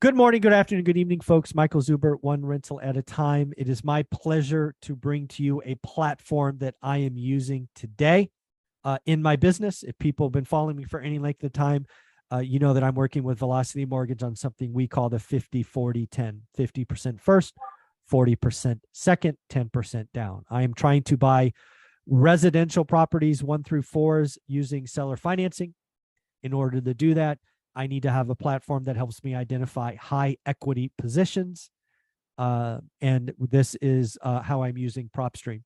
Good morning, good afternoon, good evening, folks. Michael Zuber, one rental at a time. It is my pleasure to bring to you a platform that I am using today in my business. If people have been following me for any length of time, you know that I'm working with Velocity Mortgage on something we call the 50-40-10. 50% first, 40% second, 10% down. I am trying to buy residential properties 1 through 4s using seller financing. In order to do that, I need to have a platform that helps me identify high equity positions. And this is how I'm using PropStream.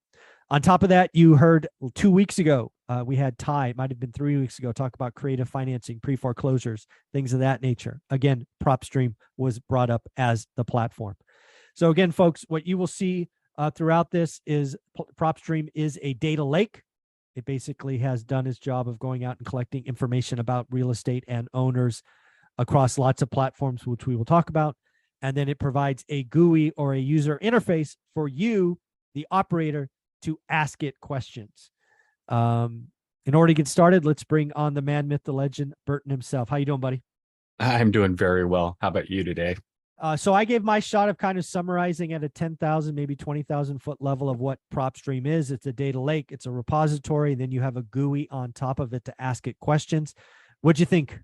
On top of that, you heard 2 weeks ago, we had Ty, it might have been 3 weeks ago, talk about creative financing, pre-foreclosures, things of that nature. Again, PropStream was brought up as the platform. So again, folks, what you will see throughout this is PropStream is a data lake. It basically has done its job of going out and collecting information about real estate and owners across lots of platforms, which we will talk about. And then it provides a GUI or a user interface for you, the operator, to ask it questions. In order to get started, let's bring on the man, myth, the legend, Burton himself. How you doing, buddy? I'm doing very well. How about you today? So I gave my shot of kind of summarizing at a 10,000, maybe 20,000 foot level of what PropStream is. It's a data lake. It's a repository. Then you have a GUI on top of it to ask it questions. What'd you think?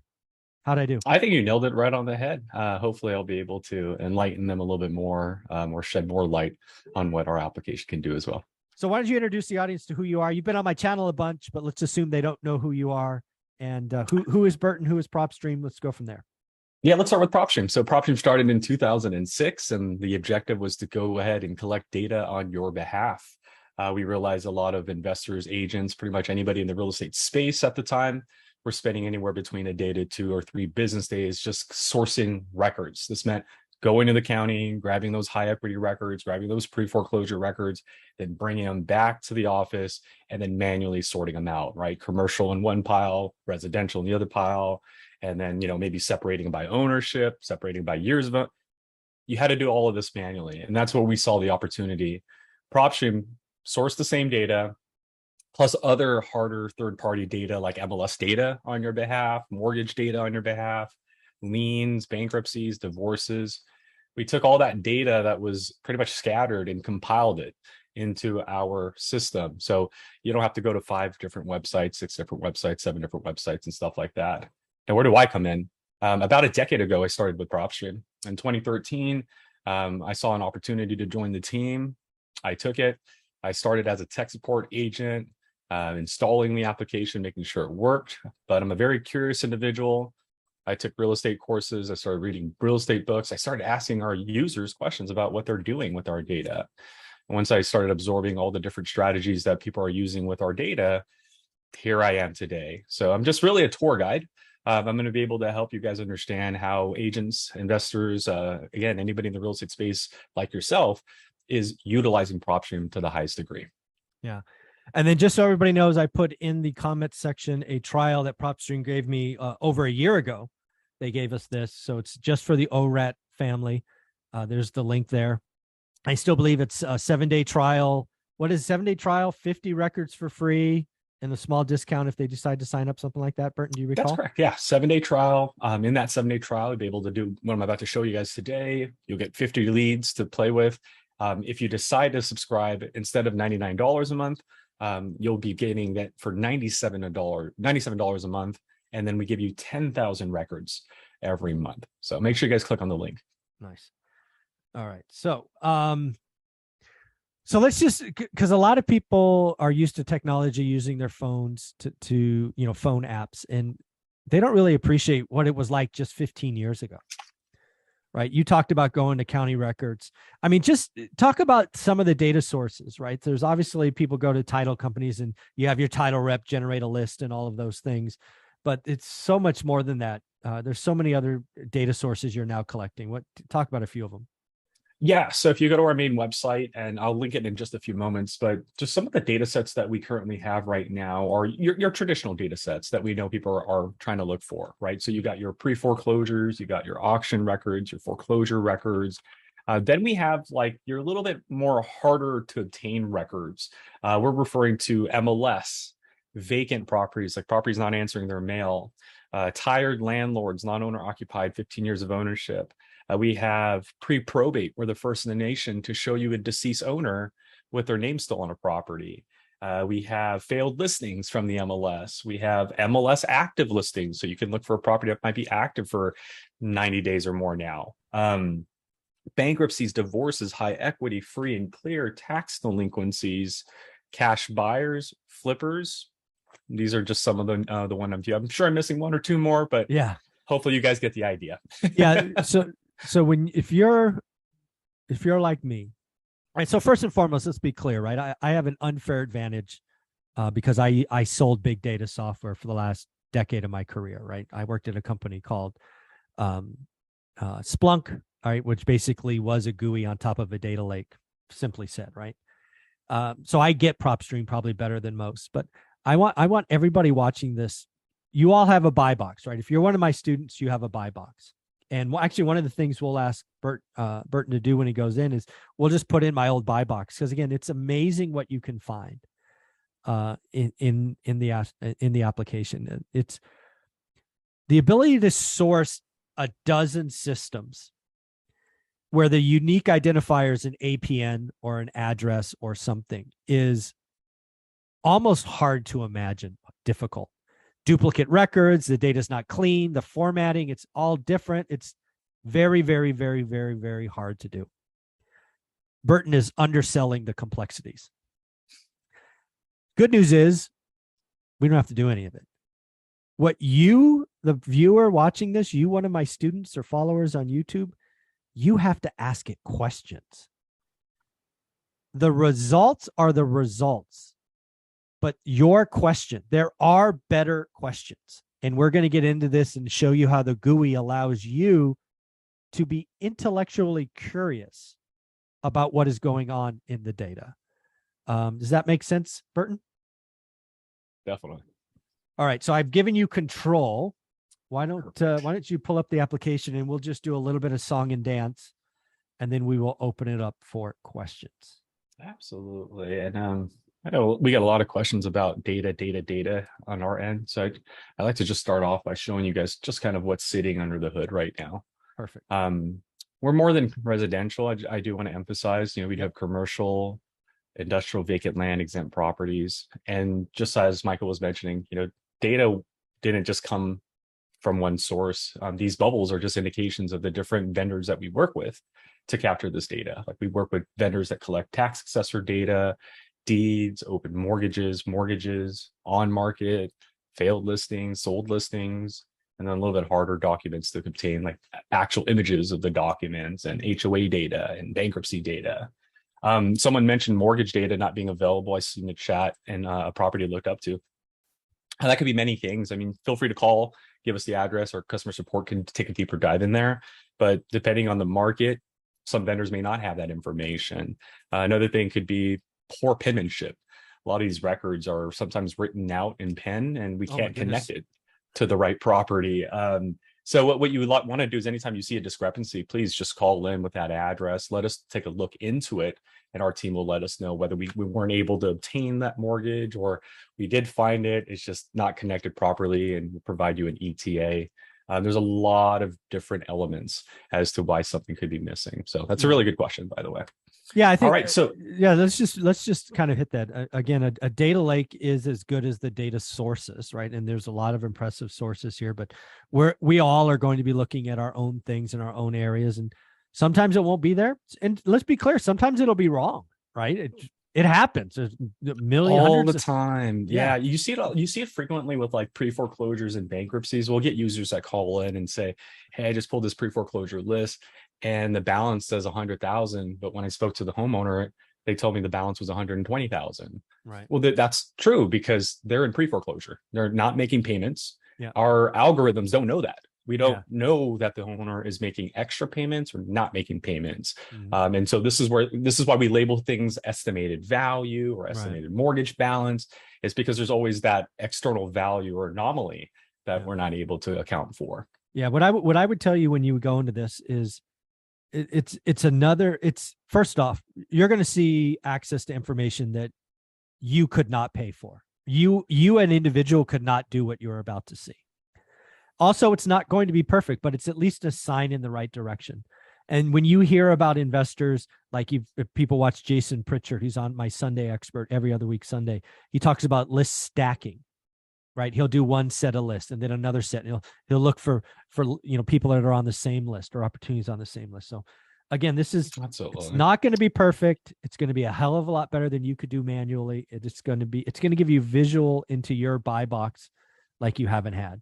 How'd I do? I think you nailed it right on the head. Hopefully, I'll be able to enlighten them a little bit more or shed more light on what our application can do as well. So why don't you introduce the audience to who you are? You've been on my channel a bunch, but let's assume they don't know who you are. And who is Burton? Who is PropStream? Let's go from there. Yeah, let's start with PropStream. So PropStream started in 2006, and the objective was to go ahead and collect data on your behalf. We realized a lot of investors, agents, pretty much anybody in the real estate space at the time were spending anywhere between a day to 2 or 3 business days just sourcing records. This meant going to the county, grabbing those high equity records, grabbing those pre-foreclosure records, then bringing them back to the office and then manually sorting them out, right? Commercial in one pile, residential in the other pile, and then, maybe separating by ownership, separating by years of it. You had to do all of this manually. And that's where we saw the opportunity. PropStream sourced the same data, plus other harder third-party data like MLS data on your behalf, mortgage data on your behalf, liens, bankruptcies, divorces. We took all that data that was pretty much scattered and compiled it into our system. So you don't have to go to 5 different websites, 6 different websites, 7 different websites and stuff like that. Now, where do I come in? About a decade ago, I started with PropStream. In 2013, I saw an opportunity to join the team. I took it. I started as a tech support agent, installing the application, making sure it worked. But I'm a very curious individual. I took real estate courses. I started reading real estate books. I started asking our users questions about what they're doing with our data. And once I started absorbing all the different strategies that people are using with our data, here I am today. So I'm just really a tour guide. I'm going to be able to help you guys understand how agents, investors, again, anybody in the real estate space like yourself is utilizing PropStream to the highest degree. Yeah. And then just so everybody knows, I put in the comments section a trial that PropStream gave me over a year ago. They gave us this. So it's just for the ORAT family. There's the link there. I still believe it's a 7-day trial. What is 7-day trial? 50 records for free and a small discount if they decide to sign up, something like that. Burton, do you recall? That's correct. Yeah, 7-day trial. In that 7-day trial, you'll be able to do what I'm about to show you guys today. You'll get 50 leads to play with. If you decide to subscribe, instead of $99 a month, you'll be getting that for $97 a month. And then we give you 10,000 records every month. So make sure you guys click on the link. Nice. All right. So let's just, because a lot of people are used to technology using their phones to phone apps, and they don't really appreciate what it was like just 15 years ago, right? You talked about going to county records. I mean, just talk about some of the data sources, right? There's obviously people go to title companies and you have your title rep generate a list and all of those things, but it's so much more than that. There's so many other data sources you're now collecting. Talk about a few of them. Yeah, so if you go to our main website, and I'll link it in just a few moments, but just some of the data sets that we currently have right now are your traditional data sets that we know people are trying to look for, right? So you got your pre-foreclosures, you got your auction records, your foreclosure records. Then we have like your a little bit more harder to obtain records. We're referring to MLS, vacant properties, like properties not answering their mail. tired landlords, non-owner occupied, 15 years of ownership. We have pre-probate. We're the first in the nation to show you a deceased owner with their name still on a property. We have failed listings from the MLS. We have MLS active listings. So you can look for a property that might be active for 90 days or more now. Bankruptcies, divorces, high equity, free and clear, tax delinquencies, cash buyers, flippers. These are just some of the one I'm sure I'm missing one or two more, but Yeah. Hopefully you guys get the idea. Yeah. So if you're like me, right? So first and foremost, let's be clear, right? I have an unfair advantage because I sold big data software for the last decade of my career, right? I worked at a company called Splunk, all right, which basically was a GUI on top of a data lake, simply said, right? So I get PropStream probably better than most, but I want everybody watching this. You all have a buy box, right? If you're one of my students, you have a buy box. And actually, one of the things we'll ask Burton to do when he goes in is we'll just put in my old buy box, because again, it's amazing what you can find in the application. It's the ability to source a dozen systems where the unique identifier is an APN or an address or something is almost hard to imagine, difficult. Duplicate records, the data's not clean, the formatting, it's all different. It's very, very, very, very, very hard to do. Burton is underselling the complexities. Good news is we don't have to do any of it. What you, the viewer watching this, you, one of my students or followers on YouTube, you have to ask it questions. The results are the results. But your question, there are better questions. And we're going to get into this and show you how the GUI allows you to be intellectually curious about what is going on in the data. Does that make sense, Burton? Definitely. All right. So I've given you control. Why don't you pull up the application and we'll just do a little bit of song and dance, and then we will open it up for questions. Absolutely. And I know we got a lot of questions about data on our end. So I like to just start off by showing you guys just kind of what's sitting under the hood right now. Perfect. We're more than residential. I do want to emphasize, we'd have commercial, industrial, vacant land, exempt properties. And just as Michael was mentioning, data didn't just come from one source. These bubbles are just indications of the different vendors that we work with to capture this data. Like we work with vendors that collect tax assessor data, deeds, open mortgages, on market, failed listings, sold listings, and then a little bit harder documents to obtain, like actual images of the documents and HOA data and bankruptcy data. Someone mentioned mortgage data not being available. I see in the chat, and a property I looked up to. And that could be many things. I mean, feel free to call, give us the address, or customer support can take a deeper dive in there. But depending on the market, some vendors may not have that information. Another thing could be poor penmanship. A lot of these records are sometimes written out in pen, and we can't connect it to the right property. So what you would want to do is anytime you see a discrepancy, please just call in with that address. Let us take a look into it, and our team will let us know whether we weren't able to obtain that mortgage, or we did find it, it's just not connected properly, and we'll provide you an ETA. There's a lot of different elements as to why something could be missing. So that's a really good question, by the way. Yeah, I think. All right, so yeah, let's just kind of hit that again. A data lake is as good as the data sources, right? And there's a lot of impressive sources here, but we all are going to be looking at our own things in our own areas, and sometimes it won't be there. And let's be clear, sometimes it'll be wrong, right? It happens. There's all the time. Yeah, you see it frequently with like pre-foreclosures and bankruptcies. We'll get users that call in and say, "Hey, I just pulled this pre-foreclosure list, and the balance says 100,000, but when I spoke to the homeowner, they told me the balance was 120,000." Right. Well, that's true because they're in pre-foreclosure. They're not making payments. Yeah. Our algorithms don't know that. We don't know that the homeowner is making extra payments or not making payments. Mm-hmm. And so this is why we label things estimated value or estimated mortgage balance. It's because there's always that external value or anomaly that we're not able to account for. Yeah. What I would tell you when you go into this is it's first off, you're going to see access to information that you could not pay for. You an individual could not do what you're about to see. Also, it's not going to be perfect, but it's at least a sign in the right direction. And when you hear about investors, like if people watch Jason Pritchard, he's on my Sunday Expert every other week Sunday. He talks about list stacking, right? He'll do one set of lists and then another set. And he'll look for people that are on the same list or opportunities on the same list. So again, it's not going to be perfect. It's going to be a hell of a lot better than you could do manually. It's going to give you visual into your buy box like you haven't had.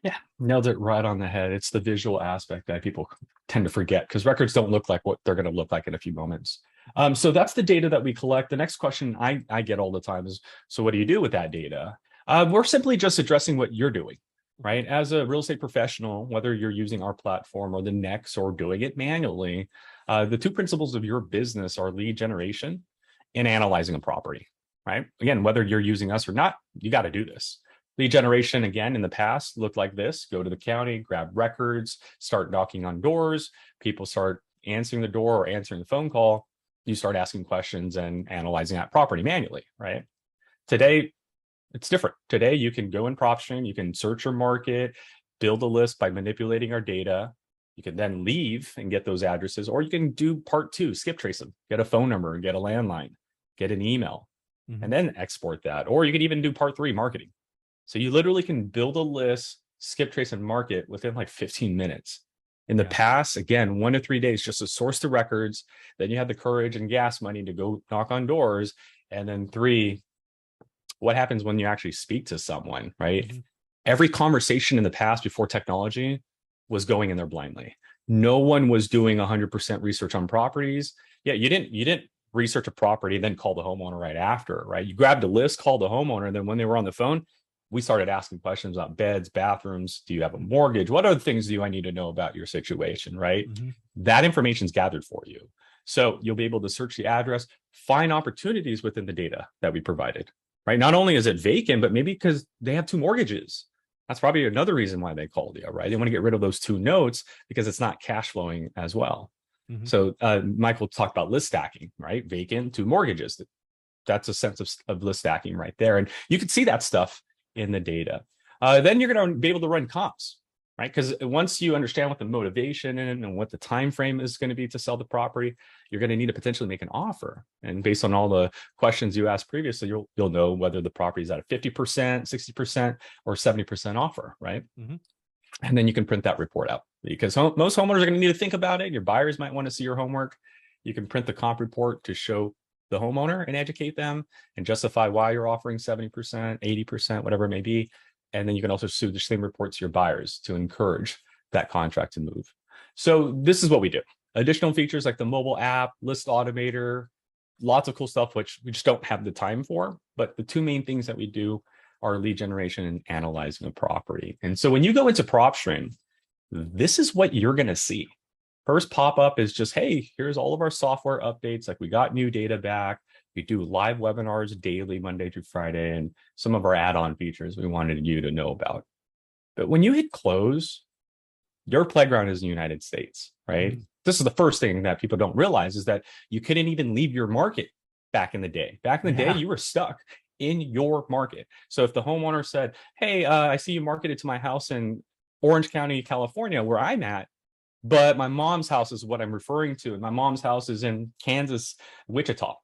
Yeah, nailed it right on the head. It's the visual aspect that people tend to forget because records don't look like what they're going to look like in a few moments. So that's the data that we collect. The next question I get all the time is, so what do you do with that data? We're simply just addressing what you're doing, right? As a real estate professional, whether you're using our platform or the next or doing it manually, the two principles of your business are lead generation and analyzing a property, right? Again, whether you're using us or not, you got to do this. Lead generation, again, in the past looked like this: go to the county, grab records, start knocking on doors. People start answering the door or answering the phone call. You start asking questions and analyzing that property manually, right? Today, it's different. Today, you can go in PropStream, you can search your market, build a list by manipulating our data. You can then leave and get those addresses, or you can do part two, skip trace them, get a phone number, get a landline, get an email, and then export that. Or you can even do part three, marketing. So you literally can build a list, skip trace, and market within like 15 minutes. In the past, again, 1 to 3 days just to source the records. Then you have the courage and gas money to go knock on doors. And then 3, what happens when you actually speak to someone, right? Every conversation in the past before technology was going in there blindly. No one was doing 100% research on properties. Yeah, you didn't research a property, then call the homeowner right after, right? You grabbed a list, called the homeowner, and then when they were on the phone, we started asking questions about beds, bathrooms. Do you have a mortgage? What other things do I need to know about your situation, right? That information is gathered for you. So you'll be able to search the address, find opportunities within the data that we provided, right? Not only is it vacant, but maybe because they have 2 mortgages. That's probably another reason why they called you, right? They want to get rid of those 2 notes because it's not cash flowing as well. So Michael talked about list stacking, right? Vacant, 2 mortgages. That's a sense of list stacking right there. And you can see that stuff in the data. Then you're going to be able to run comps, right? Because once you understand what the motivation and what the time frame is going to be to sell the property, you're going to need to potentially make an offer. And based on all the questions you asked previously, you'll know whether the property is at a 50%, 60%, or 70% offer, right? And then you can print that report out because most homeowners are going to need to think about it. Your buyers might want to see your homework. You can print the comp report to show the homeowner and educate them and justify why you're offering 70%, 80%, whatever it may be. And then you can also sue the same report to your buyers to encourage that contract to move. So this is what we do. Additional features like the mobile app, list automator, lots of cool stuff, which we just don't have the time for. But the 2 main things that we do are lead generation and analyzing a property. And so when you go into PropStream, this is what you're going to see. First pop-up is just, hey, here's all of our software updates. Like we got new data back. We do live webinars daily, Monday through Friday, and some of our add-on features we wanted you to know about. But when you hit close, your playground is in the United States, right? This is the first thing that people don't realize is that you couldn't even leave your market back in the day. Back in the day, you were stuck in your market. So if the homeowner said, hey, I see you marketed to my house in Orange County, California, where I'm at, but my mom's house is what I'm referring to. And my mom's house is in Kansas, Wichita.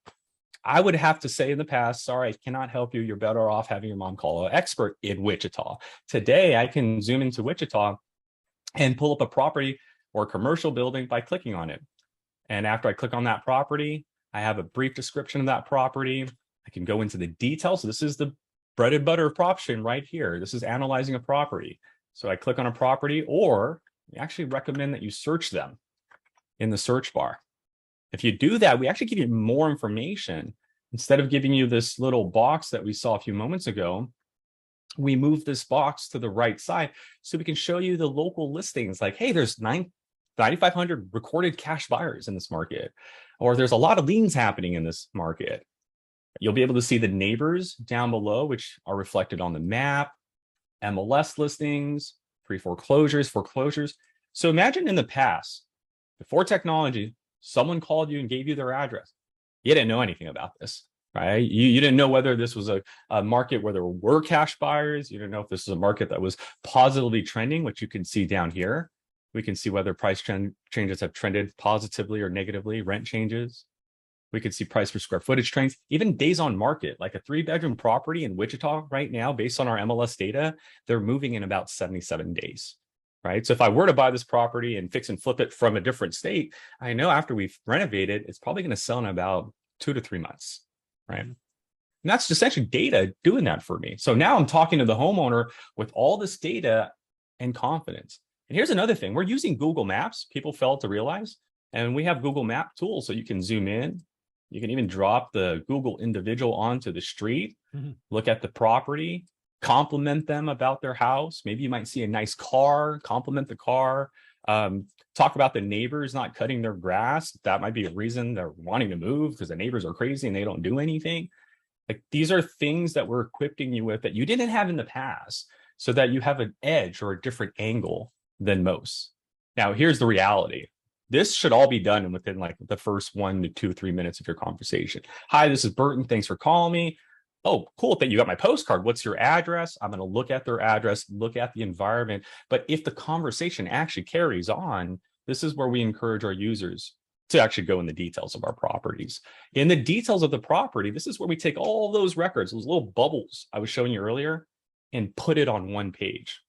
I would have to say in the past, sorry, I cannot help you. You're better off having your mom call an expert in Wichita. Today, I can zoom into Wichita and pull up a property or a commercial building by clicking on it. And after I click on that property, I have a brief description of that property. I can go into the details. So this is the bread and butter of PropStream right here. This is analyzing a property. So I click on a property, or we actually recommend that you search them in the search bar. If you do that, we actually give you more information. Instead of giving you this little box that we saw a few moments ago, we move this box to the right side so we can show you the local listings. Like, hey, there's 9,500 recorded cash buyers in this market, or there's a lot of liens happening in this market. You'll be able to see the neighbors down below, which are reflected on the map, MLS listings, pre-foreclosures, foreclosures. So imagine in the past, before technology, someone called you and gave you their address. You didn't know anything about this. right? You didn't know whether this was a market where there were cash buyers. You didn't know if this was a market that was positively trending, which you can see down here. We can see whether price changes have trended positively or negatively, rent changes. We could see price per square footage trends, even days on market, like a 3-bedroom property in Wichita right now, based on our MLS data, they're moving in about 77 days, right? So if I were to buy this property and fix and flip it from a different state, I know after we've renovated, it's probably going to sell in about 2 to 3 months, right? And that's essentially data doing that for me. So now I'm talking to the homeowner with all this data and confidence. And here's another thing. We're using Google Maps. People fail to realize. And we have Google Map tools so you can zoom in. You can even drop the Google individual onto the street, look at the property, compliment them about their house. Maybe you might see a nice car, compliment the car, talk about the neighbors not cutting their grass. That might be a reason they're wanting to move because the neighbors are crazy and they don't do anything. Like these are things that we're equipping you with that you didn't have in the past so that you have an edge or a different angle than most. Now, here's the reality. This should all be done within like the first 1 to 2, 3 minutes of your conversation. Hi, this is Burton. Thanks for calling me. Oh, cool. That you got my postcard. What's your address? I'm going to look at their address, look at the environment. But if the conversation actually carries on, this is where we encourage our users to actually go in the details of our properties. In the details of the property, this is where we take all those records, those little bubbles I was showing you earlier, and put it on one page.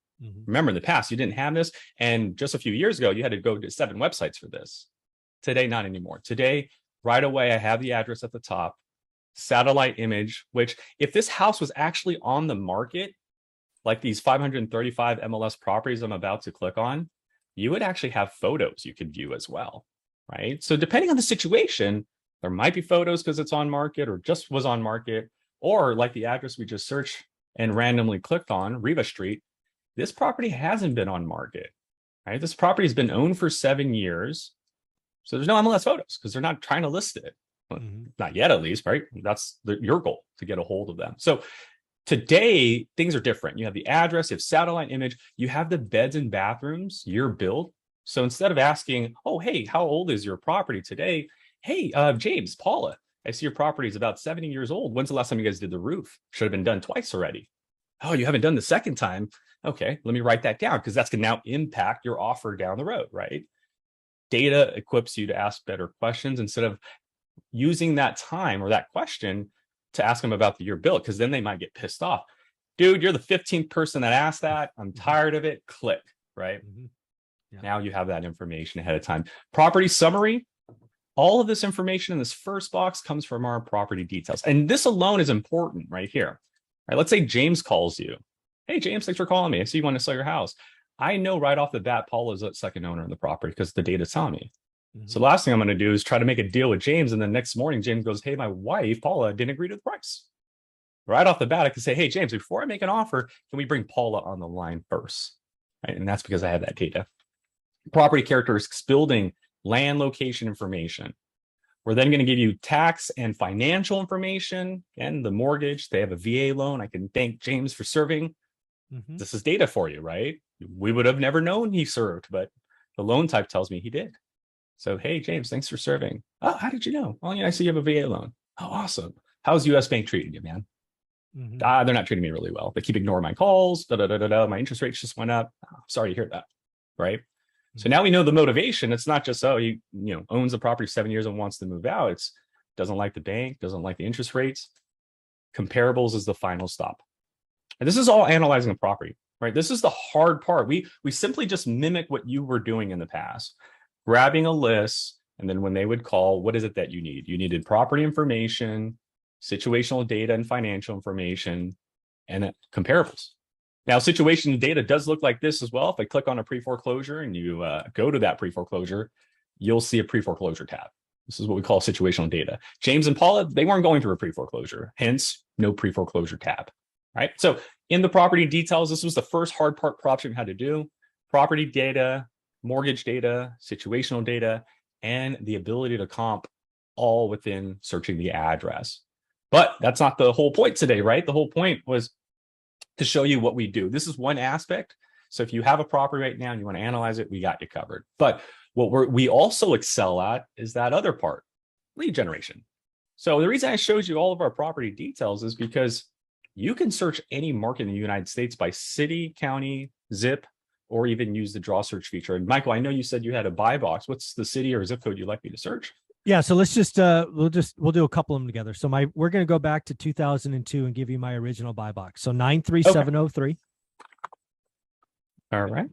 Remember, in the past, you didn't have this. And just a few years ago, you had to go to 7 websites for this. Today, not anymore. Today, right away, I have the address at the top, satellite image, which if this house was actually on the market, like these 535 MLS properties I'm about to click on, you would actually have photos you could view as well, right? So depending on the situation, there might be photos because it's on market or just was on market, or like the address we just searched and randomly clicked on, Riva Street, this property hasn't been on market, right? This property has been owned for 7 years. So there's no MLS photos because they're not trying to list it. Well, not yet, at least, right? That's your goal, to get a hold of them. So today, things are different. You have the address, you have satellite image, you have the beds and bathrooms, year built. So instead of asking, oh, hey, how old is your property today? Hey, James, Paula, I see your property is about 70 years old. When's the last time you guys did the roof? Should have been done twice already. Oh, you haven't done the second time. Okay, let me write that down because that's going to now impact your offer down the road, right? Data equips you to ask better questions instead of using that time or that question to ask them about the year built, because then they might get pissed off. Dude, you're the 15th person that asked that. I'm tired of it. Click, right? Yeah. Now you have that information ahead of time. Property summary. All of this information in this first box comes from our property details. And this alone is important right here. Right? Let's say James calls you. Hey, James, thanks for calling me. I see you want to sell your house. I know right off the bat, Paul is a second owner in the property because the data's telling me. So the last thing I'm going to do is try to make a deal with James. And the next morning, James goes, hey, my wife, Paula, didn't agree to the price. Right off the bat, I can say, hey, James, before I make an offer, can we bring Paula on the line first? Right? And that's because I have that data. Property characteristics, building, land location information. We're then going to give you tax and financial information and the mortgage. They have a VA loan. I can thank James for serving. This is data for you, right? We would have never known he served, but the loan type tells me he did. So, hey, James, thanks for serving. Oh, how did you know? Oh, yeah, I see you have a VA loan. Oh, awesome. How's US Bank treating you, man? They're not treating me really well. They keep ignoring my calls. My interest rates just went up. Oh, sorry to hear that, right? So now we know the motivation. It's not just, oh, he owns the property 7 years and wants to move out. It's doesn't like the bank, doesn't like the interest rates. Comparables is the final stop. And this is all analyzing a property, right? This is the hard part. We simply just mimic what you were doing in the past, grabbing a list, and then when they would call, what is it that you need? You needed property information, situational data and financial information, and comparables. Now, situational data does look like this as well. If I click on a pre-foreclosure and you go to that pre-foreclosure, you'll see a pre-foreclosure tab. This is what we call situational data. James and Paula, they weren't going through a pre-foreclosure, hence no pre-foreclosure tab, right? So in the property details, this was the first hard part PropStream had to do. Property data, mortgage data, situational data, and the ability to comp all within searching the address. But that's not the whole point today, right? The whole point was to show you what we do. This is one aspect. So if you have a property right now and you want to analyze it, we got you covered. But what we also excel at is that other part, lead generation. So the reason I showed you all of our property details is because you can search any market in the United States by city, county, zip, or even use the draw search feature. And Michael, I know you said you had a buy box. What's the city or zip code you'd like me to search? Yeah, so let's just we'll do a couple of them together. So we're going to go back to 2002 and give you my original buy box. So 93703. All right.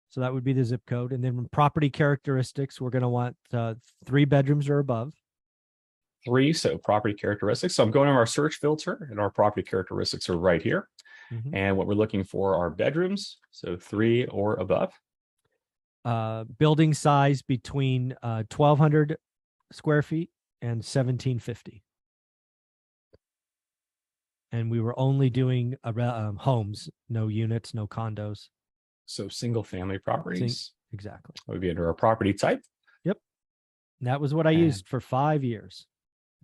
So that would be the zip code. And then property characteristics, we're going to want 3 bedrooms or above. 3, so property characteristics. So I'm going to our search filter, and our property characteristics are right here. Mm-hmm. And what we're looking for are bedrooms, so 3 or above. Building size between 1,200 square feet and 1,750. And we were only doing homes, no units, no condos. So single family properties. Exactly. That would be under our property type. Yep. And that was what I used for 5 years.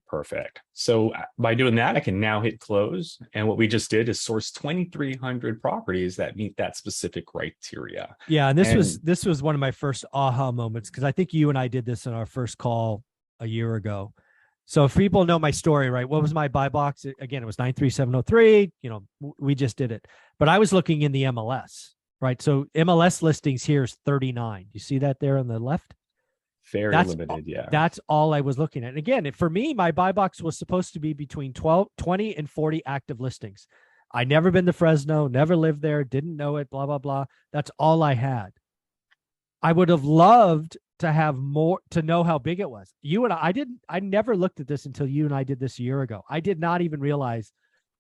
Perfect. So by doing that, I can now hit close. And what we just did is source 2,300 properties that meet that specific criteria. Yeah. And this was one of my first aha moments, because I think you and I did this in our first call a year ago. So if people know my story, right? What was my buy box? Again, it was 93703. We just did it. But I was looking in the MLS, right? So MLS listings here is 39. You see that there on the left? Very limited, yeah. That's all I was looking at. And again, for me, my buy box was supposed to be between 20 and 40 active listings. I never been to Fresno, never lived there, didn't know it, blah, blah, blah. That's all I had. I would have loved to have more, to know how big it was. I never looked at this until you and I did this a year ago. I did not even realize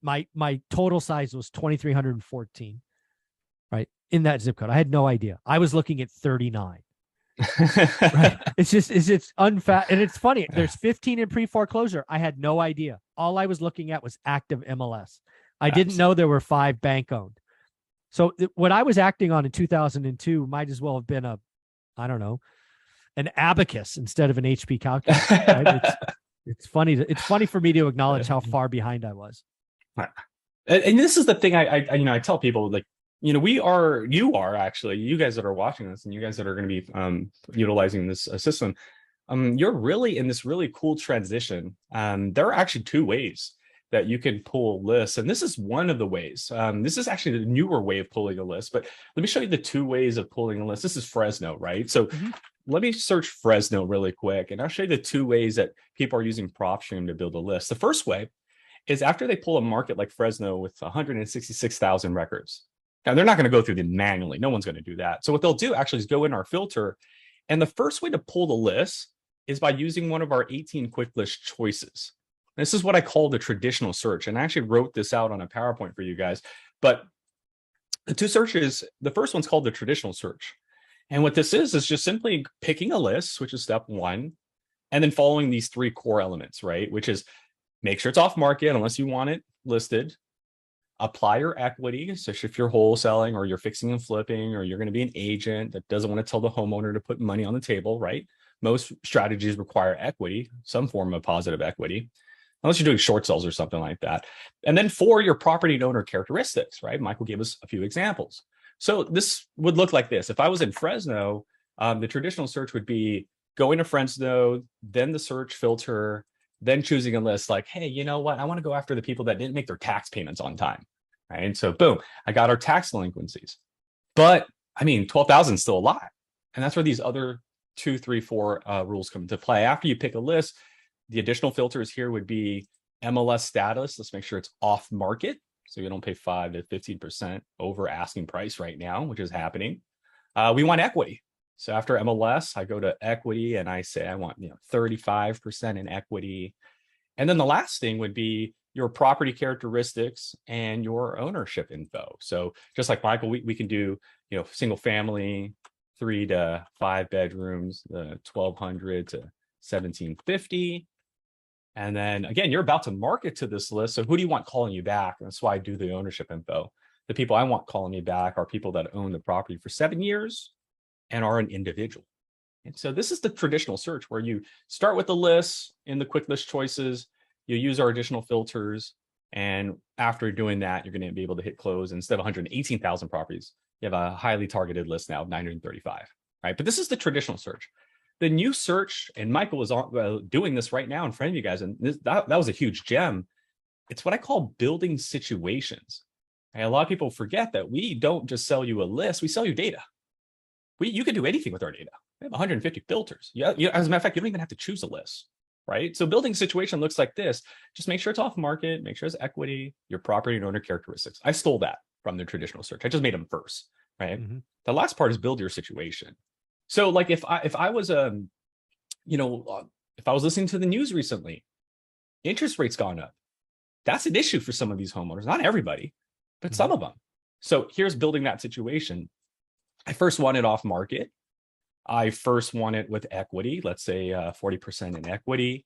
my total size was 2,314, right? In that zip code. I had no idea. I was looking at 39. Right. It's unfat. And it's funny. There's 15 in pre-foreclosure. I had no idea. All I was looking at was active MLS. I didn't know there were 5 bank owned. So what I was acting on in 2002 might as well have been an abacus instead of an HP calculator. Right? It's funny. It's funny for me to acknowledge how far behind I was. And this is the thing I tell people, like, you guys that are watching this and you guys that are going to be utilizing this system, you're really in this really cool transition. There are actually 2 ways that you can pull lists. And this is one of the ways. This is actually the newer way of pulling a list, but let me show you the 2 ways of pulling a list. This is Fresno, right? So let me search Fresno really quick, and I'll show you the 2 ways that people are using PropStream to build a list. The first way is after they pull a market like Fresno with 166,000 records. Now, they're not going to go through them manually. No one's going to do that. So what they'll do actually is go in our filter. And the first way to pull the list is by using one of our 18 quick list choices. This is what I call the traditional search. And I actually wrote this out on a PowerPoint for you guys. But the 2 searches, the first one's called the traditional search. And what this is just simply picking a list, which is step 1, and then following these 3 core elements, right? Which is make sure it's off market unless you want it listed. Apply your equity. So if you're wholesaling or you're fixing and flipping, or you're going to be an agent that doesn't want to tell the homeowner to put money on the table, right? Most strategies require equity, some form of positive equity, unless you're doing short sales or something like that. And then for your property and owner characteristics, right? Michael gave us a few examples. So this would look like this. If I was in Fresno, the traditional search would be going to Fresno, then the search filter, then choosing a list like, hey, you know what? I want to go after the people that didn't make their tax payments on time. Right. And so boom, I got our tax delinquencies. But I mean, 12,000 is still a lot. And that's where these other 2, 3, 4 rules come into play. After you pick a list, the additional filters here would be MLS status. Let's make sure it's off market. So you don't pay 5 to 15% over asking price right now, which is happening. We want equity. So after MLS, I go to equity and I say I want 35% in equity. And then the last thing would be your property characteristics and your ownership info. So just like Michael, we can do single family, 3 to 5 bedrooms, the 1,200 to 1,750. And then again, you're about to market to this list. So who do you want calling you back? And that's why I do the ownership info. The people I want calling me back are people that own the property for 7 years and are an individual. And so this is the traditional search where you start with the list in the quick list choices, you use our additional filters, and after doing that, you're going to be able to hit close. Instead of 118,000 properties, you have a highly targeted list now of 935, right? But this is the traditional search. The new search, and Michael was doing this right now in front of you guys, and that was a huge gem. It's what I call building situations. And a lot of people forget that we don't just sell you a list, we sell you data. You can do anything with our data. We have 150 filters. Yeah, as a matter of fact, you don't even have to choose a list, right? So building situation looks like this. Just make sure it's off market, make sure it's equity, your property and owner characteristics. I stole that from the traditional search. I just made them first, right? Mm-hmm. The last part is build your situation. So like if I was if I was listening to the news recently, interest rates gone up. That's an issue for some of these homeowners, not everybody, but some of them. So here's building that situation. I first want it off market. I first want it with equity, let's say 40% in equity.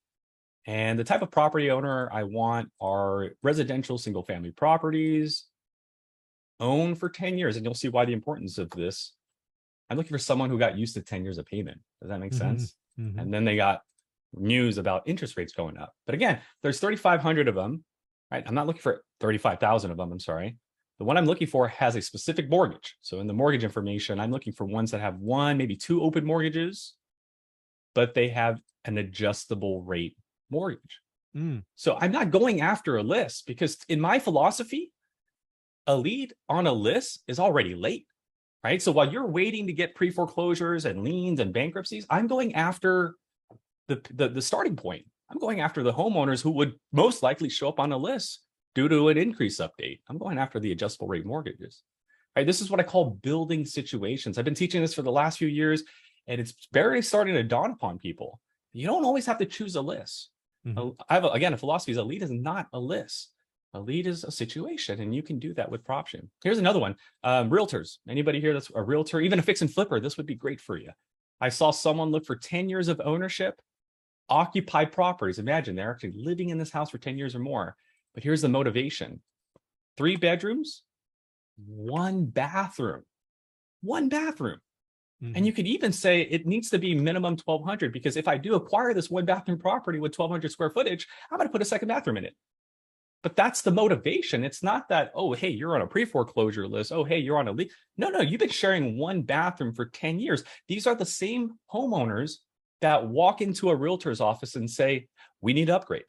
And the type of property owner I want are residential single family properties owned for 10 years. And you'll see why the importance of this. I'm looking for someone who got used to 10 years of payment. Does that make sense? Mm-hmm. And then they got news about interest rates going up. But again, there's 3,500 of them, right? I'm not looking for 35,000 of them, I'm sorry. The one I'm looking for has a specific mortgage. So in the mortgage information, I'm looking for ones that have one, maybe two open mortgages, but they have an adjustable rate mortgage. So I'm not going after a list because in my philosophy, a lead on a list is already late, right? So while you're waiting to get pre-foreclosures and liens and bankruptcies, I'm going after the starting point. I'm going after the homeowners who would most likely show up on a list due to an increase update. I'm going after the adjustable rate mortgages. Right? This is what I call building situations. I've been teaching this for the last few years, and it's barely starting to dawn upon people. You don't always have to choose a list. Mm-hmm. I have, a philosophy is a lead is not a list. A lead is a situation, and you can do that with PropStream. Here's another one. Realtors. Anybody here that's a realtor, even a fix and flipper, this would be great for you. I saw someone look for 10 years of ownership, occupied properties. Imagine they're actually living in this house for 10 years or more. But here's the motivation. 3 bedrooms, 1 bathroom, 1 bathroom. Mm-hmm. And you could even say it needs to be minimum 1,200 because if I do acquire this 1 bathroom property with 1,200 square footage, I'm going to put a second bathroom in it. But that's the motivation. It's not that, oh, hey, you're on a pre-foreclosure list. Oh, hey, you're on a lease. No, you've been sharing 1 bathroom for 10 years. These are the same homeowners that walk into a realtor's office and say, we need to upgrade.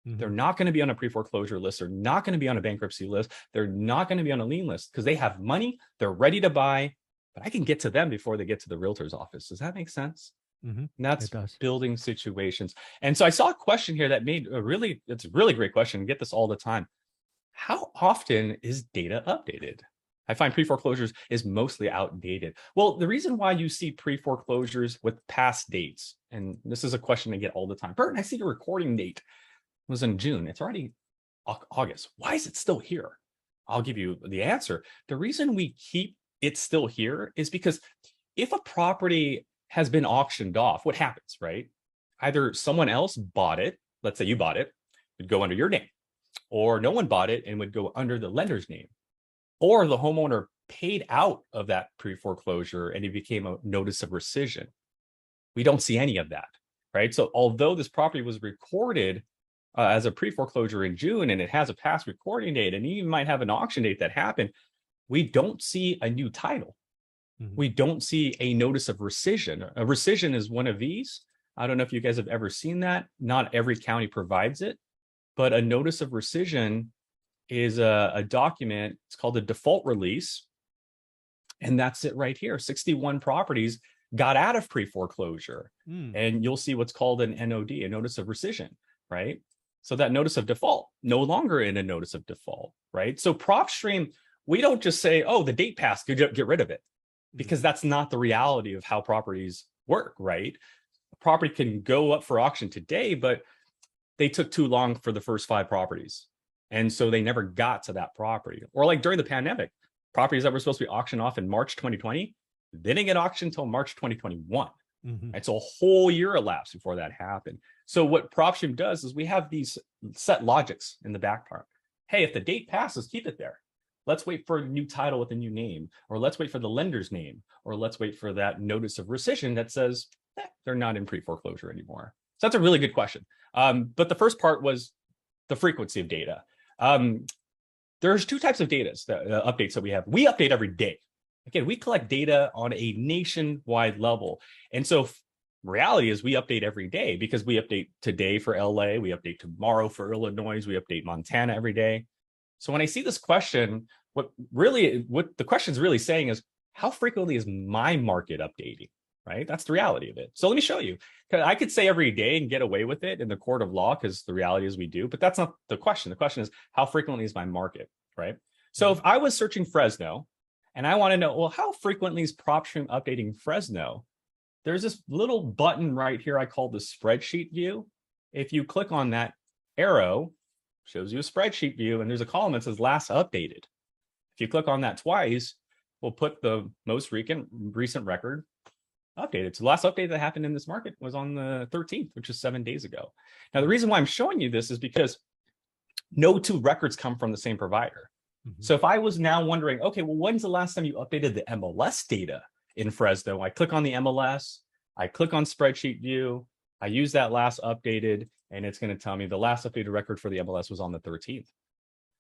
They're not going to be on a pre-foreclosure list. They're not going to be on a bankruptcy list. They're not going to be on a lien list because they have money. They're ready to buy, but I can get to them before they get to the realtor's office. Does that make sense? Mm-hmm. And that's building situations. And so I saw a question here that it's a really great question. I get this all the time. How often is data updated? I find pre-foreclosures is mostly outdated. Well, the reason why you see pre-foreclosures with past dates, and this is a question I get all the time. Burton, I see your recording date was in June. It's already August. Why is it still here? I'll give you the answer. The reason we keep it still here is because if a property has been auctioned off, what happens, right? Either someone else bought it, let's say you bought it, would go under your name, or no one bought it and would go under the lender's name, or the homeowner paid out of that pre-foreclosure and it became a notice of rescission. We don't see any of that, right? So although this property was recorded as a pre-foreclosure in June, and it has a past recording date, and even might have an auction date that happened, we don't see a new title. Mm-hmm. We don't see a notice of rescission. A rescission is one of these. I don't know if you guys have ever seen that. Not every county provides it, but a notice of rescission is a document. It's called a default release. And that's it right here. 61 properties got out of pre-foreclosure. And you'll see what's called an NOD, a notice of rescission, right? So that notice of default, no longer in a notice of default, right? So PropStream, we don't just say, oh, the date passed, get rid of it, because that's not the reality of how properties work, right? A property can go up for auction today, but they took too long for the first 5 properties. And so they never got to that property. Or like during the pandemic, properties that were supposed to be auctioned off in March 2020, they didn't get auctioned until March 2021. Mm-hmm. And so a whole year elapsed before that happened. So what PropStream does is we have these set logics in the back part. Hey, if the date passes, keep it there. Let's wait for a new title with a new name, or let's wait for the lender's name, or let's wait for that notice of rescission that says they're not in pre-foreclosure anymore. So that's a really good question. But the first part was the frequency of data. There's 2 types of data updates that we have. We update every day. Again, we collect data on a nationwide level. And so reality is we update every day because we update today for LA, we update tomorrow for Illinois, we update Montana every day. So when I see this question, what the question is really saying is, how frequently is my market updating? Right? That's the reality of it. So let me show you. I could say every day and get away with it in the court of law because the reality is we do, but that's not the question. The question is, how frequently is my market? Right? So if I was searching Fresno and I want to know, well, how frequently is PropStream updating Fresno? There's this little button right here I call the spreadsheet view. If you click on that arrow, shows you a spreadsheet view, and there's a column that says last updated. If you click on that twice, we'll put the most recent record updated. So the last update that happened in this market was on the 13th, which is 7 days ago. Now, the reason why I'm showing you this is because no two records come from the same provider. So if I was now wondering, okay, well, when's the last time you updated the MLS data in Fresno? I click on the MLS, I click on spreadsheet view, I use that last updated, and it's going to tell me the last updated record for the MLS was on the 13th.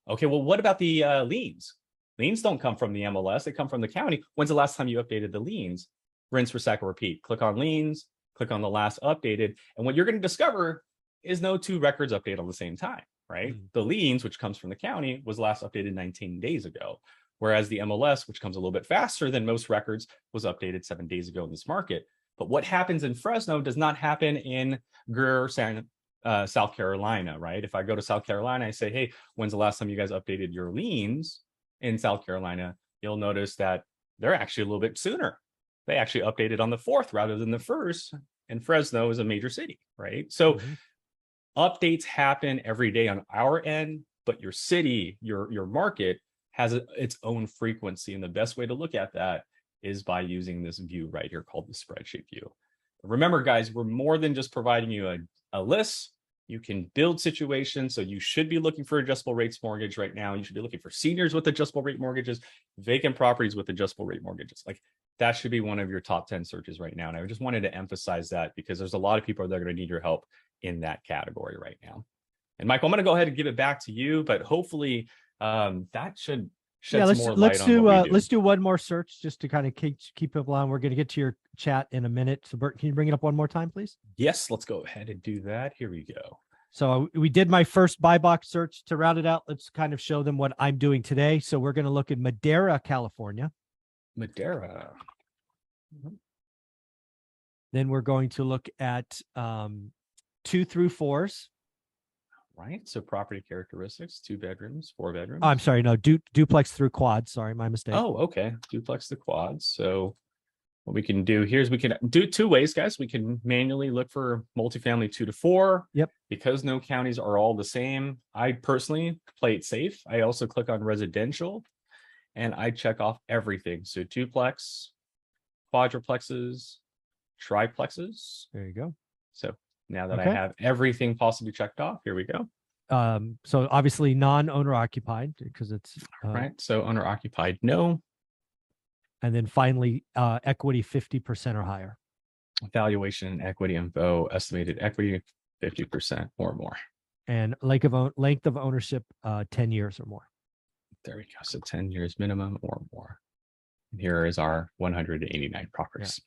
Okay, well, what about the liens? Liens don't come from the MLS, they come from the county. When's the last time you updated the liens? Rinse, recycle, repeat. Click on liens, click on the last updated, and what you're going to discover is no two records update on the same time, right? The liens, which comes from the county, was last updated 19 days ago, whereas the MLS, which comes a little bit faster than most records, was updated 7 days ago in this market. But what happens in Fresno does not happen in Greer, South Carolina, right? If I go to South Carolina, I say, hey, when's the last time you guys updated your liens in South Carolina? You'll notice that they're actually a little bit sooner. They actually updated on the 4th rather than the 1st, and Fresno is a major city, right? So updates happen every day on our end, but your city, your market has its own frequency. And the best way to look at that is by using this view right here called the spreadsheet view. Remember, guys, we're more than just providing you a list. You can build situations. So you should be looking for adjustable rates mortgage right now. You should be looking for seniors with adjustable rate mortgages, vacant properties with adjustable rate mortgages. Like that should be one of your top 10 searches right now. And I just wanted to emphasize that because there's a lot of people that are going to need your help in that category right now. And Michael, I'm going to go ahead and give it back to you, but hopefully that should shed some more light on what we do. Let's do one more search just to kind of keep people on. We're going to get to your chat in a minute. So Bert, can you bring it up one more time, please? Yes, let's go ahead and do that. Here we go. So we did my first buy box search. To round it out, let's kind of show them what I'm doing today. So we're going to look at Madera, California. Madera. Then we're going to look at 2 through 4s. Right. So property characteristics, 2 bedrooms, 4 bedrooms. Oh, I'm sorry. No, duplex through quad. Sorry, my mistake. Oh, okay. Duplex to quad. So what we can do here is we can do 2 ways, guys. We can manually look for multifamily 2 to 4. Yep. Because no counties are all the same, I personally play it safe. I also click on residential and I check off everything. So duplex, quadruplexes, triplexes. There you go. So now that I have everything possibly checked off, here we go. So obviously non-owner occupied because it's right. So owner occupied, no. And then finally, equity 50% or higher. Valuation, equity info, estimated equity 50% or more. And length of ownership, 10 years or more. There we go. So 10 years minimum or more. And here is our 189 properties. Yeah.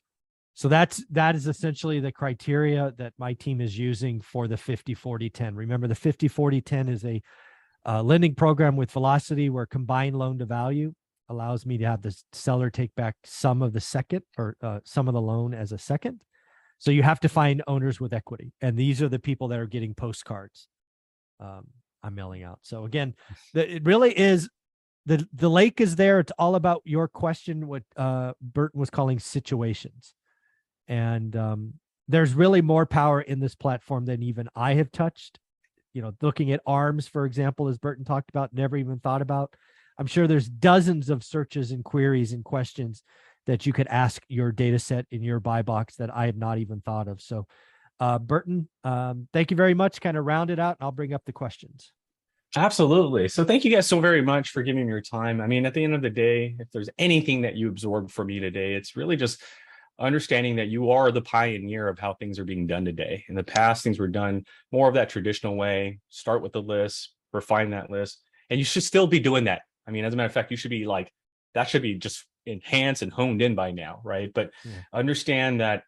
So that is essentially the criteria that my team is using for the 50-40-10. Remember, the 50-40-10 is a lending program with Velocity where combined loan to value allows me to have the seller take back some of the second or some of the loan as a second. So you have to find owners with equity. And these are the people that are getting postcards I'm mailing out. So again, it really is, the lake is there. It's all about your question, what Burton was calling situations. And there's really more power in this platform than even I have touched. You know, looking at ARMs, for example, as Burton talked about, never even thought about. I'm sure there's dozens of searches and queries and questions that you could ask your data set in your buy box that I have not even thought of. So Burton, thank you very much. Kind of round it out and I'll bring up the questions. Absolutely. So thank you guys so very much for giving me your time. I mean, at the end of the day, if there's anything that you absorbed from me today, it's really just understanding that you are the pioneer of how things are being done today. In the past, things were done more of that traditional way. Start with the list, refine that list, and you should still be doing that. I mean, as a matter of fact, you should be like, that should be just enhanced and honed in by now, right? But understand that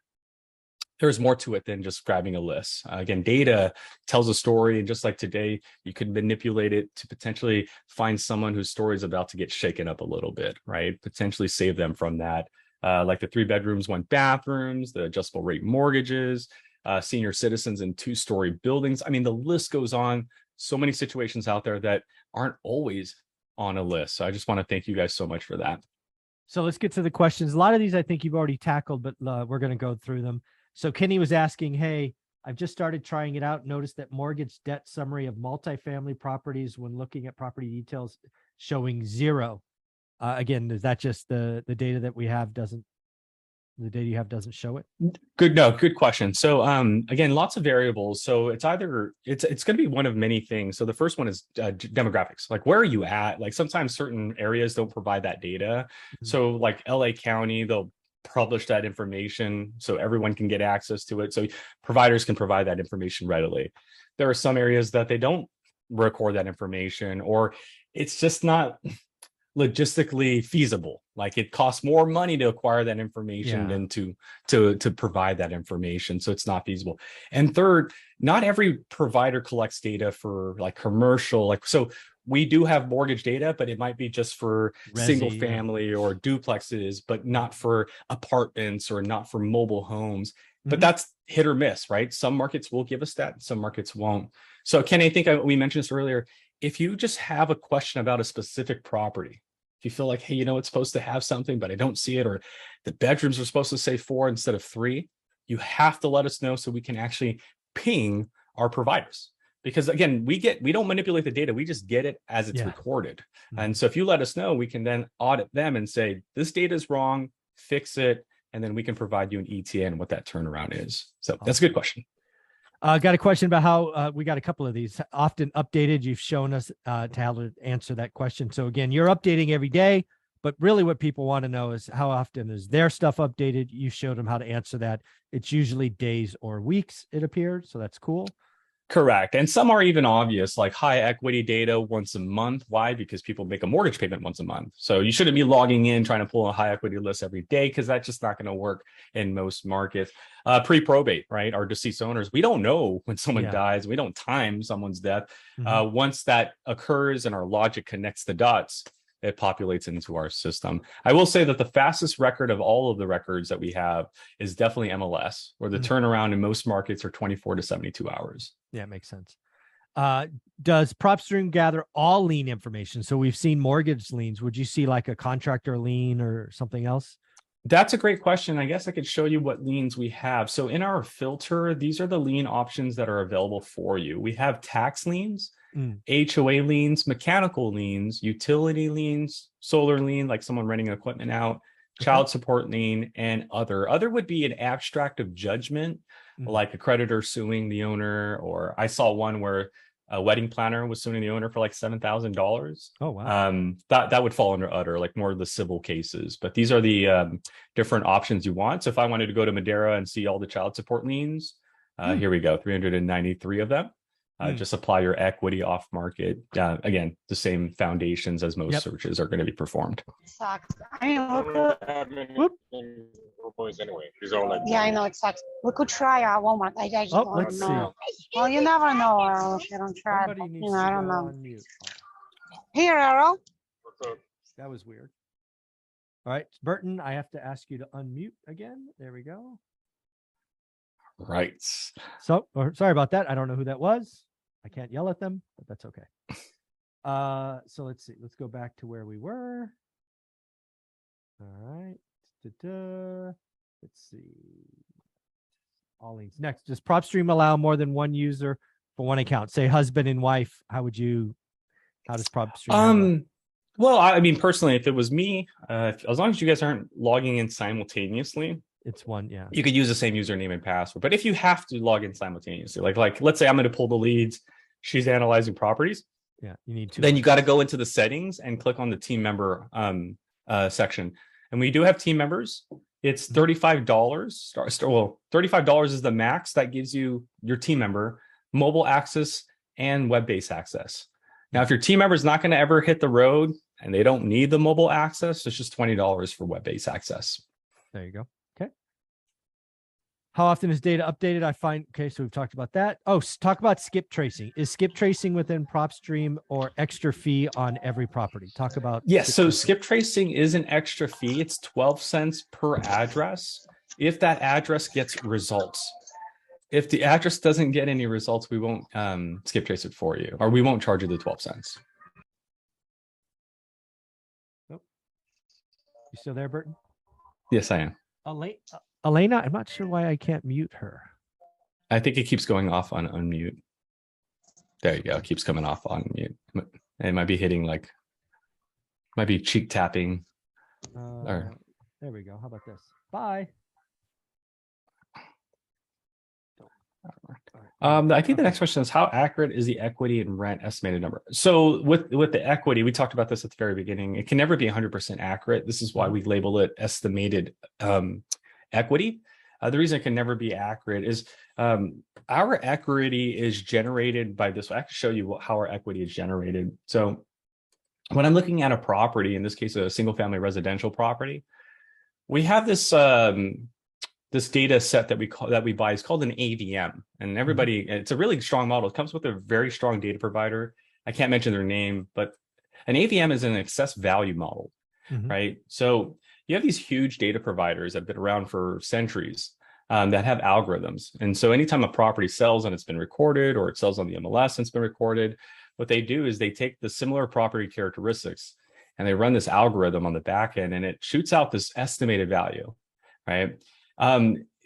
there's more to it than just grabbing a list. Again, data tells a story, and just like today, you could manipulate it to potentially find someone whose story is about to get shaken up a little bit, right? Potentially save them from that. Like the 3 bedrooms, 1 bathrooms, the adjustable rate mortgages, senior citizens in 2-story buildings. I mean, the list goes on. So many situations out there that aren't always on a list. So I just want to thank you guys so much for that. So let's get to the questions. A lot of these I think you've already tackled, but we're going to go through them. So Kenny was asking, hey, I've just started trying it out. Noticed that mortgage debt summary of multifamily properties when looking at property details showing 0. Again, is that just the data that we have doesn't show it? Good question. So again, lots of variables. So it's either it's going to be one of many things. So the first one is demographics. Like, where are you at? Like, sometimes certain areas don't provide that data. Mm-hmm. So like LA County, they'll publish that information so everyone can get access to it. So providers can provide that information readily. There are some areas that they don't record that information, or it's just not logistically feasible. Like, it costs more money to acquire that information than to provide that information. So it's not feasible. And third, not every provider collects data for like commercial, like, so we do have mortgage data, but it might be just for single family or duplexes, but not for apartments or not for mobile homes. Mm-hmm. But that's hit or miss, right? Some markets will give us that, some markets won't. So Kenny, I think we mentioned this earlier. If you just have a question about a specific property, if you feel like, hey, it's supposed to have something, but I don't see it, or the bedrooms are supposed to say 4 instead of 3, you have to let us know so we can actually ping our providers. Because again, we don't manipulate the data, we just get it as it's recorded. Mm-hmm. And so if you let us know, we can then audit them and say, this data is wrong, fix it, and then we can provide you an ETA and what that turnaround is. So that's a good question. Got a question about how we got a couple of these often updated. You've shown us how to answer that question. So again, you're updating every day, but really what people want to know is how often is their stuff updated? You showed them how to answer that. It's usually days or weeks, it appeared. So that's cool. Correct. And some are even obvious, like high equity data once a month. Why? Because people make a mortgage payment once a month. So you shouldn't be logging in trying to pull a high equity list every day, because that's just not going to work in most markets. Pre-probate, right? Our deceased owners, we don't know when someone dies. We don't time someone's death. Mm-hmm. Once that occurs and our logic connects the dots, it populates into our system. I will say that the fastest record of all of the records that we have is definitely MLS, where the turnaround in most markets are 24 to 72 hours. Yeah, it makes sense. Does PropStream gather all lien information? So we've seen mortgage liens. Would you see like a contractor lien or something else? That's a great question. I guess I could show you what liens we have. So in our filter, these are the lien options that are available for you. We have tax liens, HOA liens, mechanical liens, utility liens, solar lien, like someone renting equipment out, child support lien, and other. Other would be an abstract of judgment, like a creditor suing the owner, or I saw one where a wedding planner was suing the owner for like $7,000. Oh, wow. That would fall under other, like more of the civil cases. But these are the different options you want. So if I wanted to go to Madeira and see all the child support liens, here we go, 393 of them. Just apply your equity off market. Again, the same foundations as most searches are going to be performed. Sucks. I mean, boys anyway. Like, yeah, I know it sucks. We could try our Walmart. I just don't know. Well, you never know if you don't try. But, I don't know. Here, Errol. That was weird. All right, Burton, I have to ask you to unmute again. There we go. Right. So, sorry about that. I don't know who that was. I can't yell at them, but that's okay. So let's see. Let's go back to where we were. All right. Let's see. All liens. Next, does PropStream allow more than one user for one account? Say husband and wife. How does PropStream? Well, I mean, personally, if it was me, as long as you guys aren't logging in simultaneously, it's one, you could use the same username and password. But if you have to log in simultaneously, like let's say I'm going to pull the leads, she's analyzing properties. Yeah, you need to. Then you got to go into the settings and click on the team member section. And we do have team members. It's $35. Well, $35 is the max. That gives you your team member mobile access and web-based access. Now, if your team member is not going to ever hit the road and they don't need the mobile access, it's just $20 for web-based access. There you go. Okay. How often is data updated? I find, okay, so we've talked about that. Oh, talk about skip tracing. Is skip tracing within PropStream or extra fee on every property? Talk about. Yes, so skip tracing is an extra fee. It's 12 cents per address if that address gets results. If the address doesn't get any results, we won't skip trace it for you, or we won't charge you the 12 cents. You still there, Burton? Yes, I am. Elena, I'm not sure why I can't mute her. I think it keeps going off on unmute. There you go. It keeps coming off on mute. It might be hitting like, might be cheek tapping. There we go. How about this? Bye. I think the next question is, how accurate is the equity and rent estimated number? So with the equity, we talked about this at the very beginning. It can never be 100% accurate. This is why we label it estimated equity. The reason it can never be accurate is our equity is generated by this. I can show you how our equity is generated. So when I'm looking at a property, in this case, a single family residential property, we have this this data set that we buy is called an AVM, and everybody, it's a really strong model. It comes with a very strong data provider. I can't mention their name, but an AVM is an excess value model, right? So you have these huge data providers that have been around for centuries that have algorithms. And so anytime a property sells and it's been recorded, or it sells on the MLS and it's been recorded, what they do is they take the similar property characteristics and they run this algorithm on the back end, and it shoots out this estimated value, right?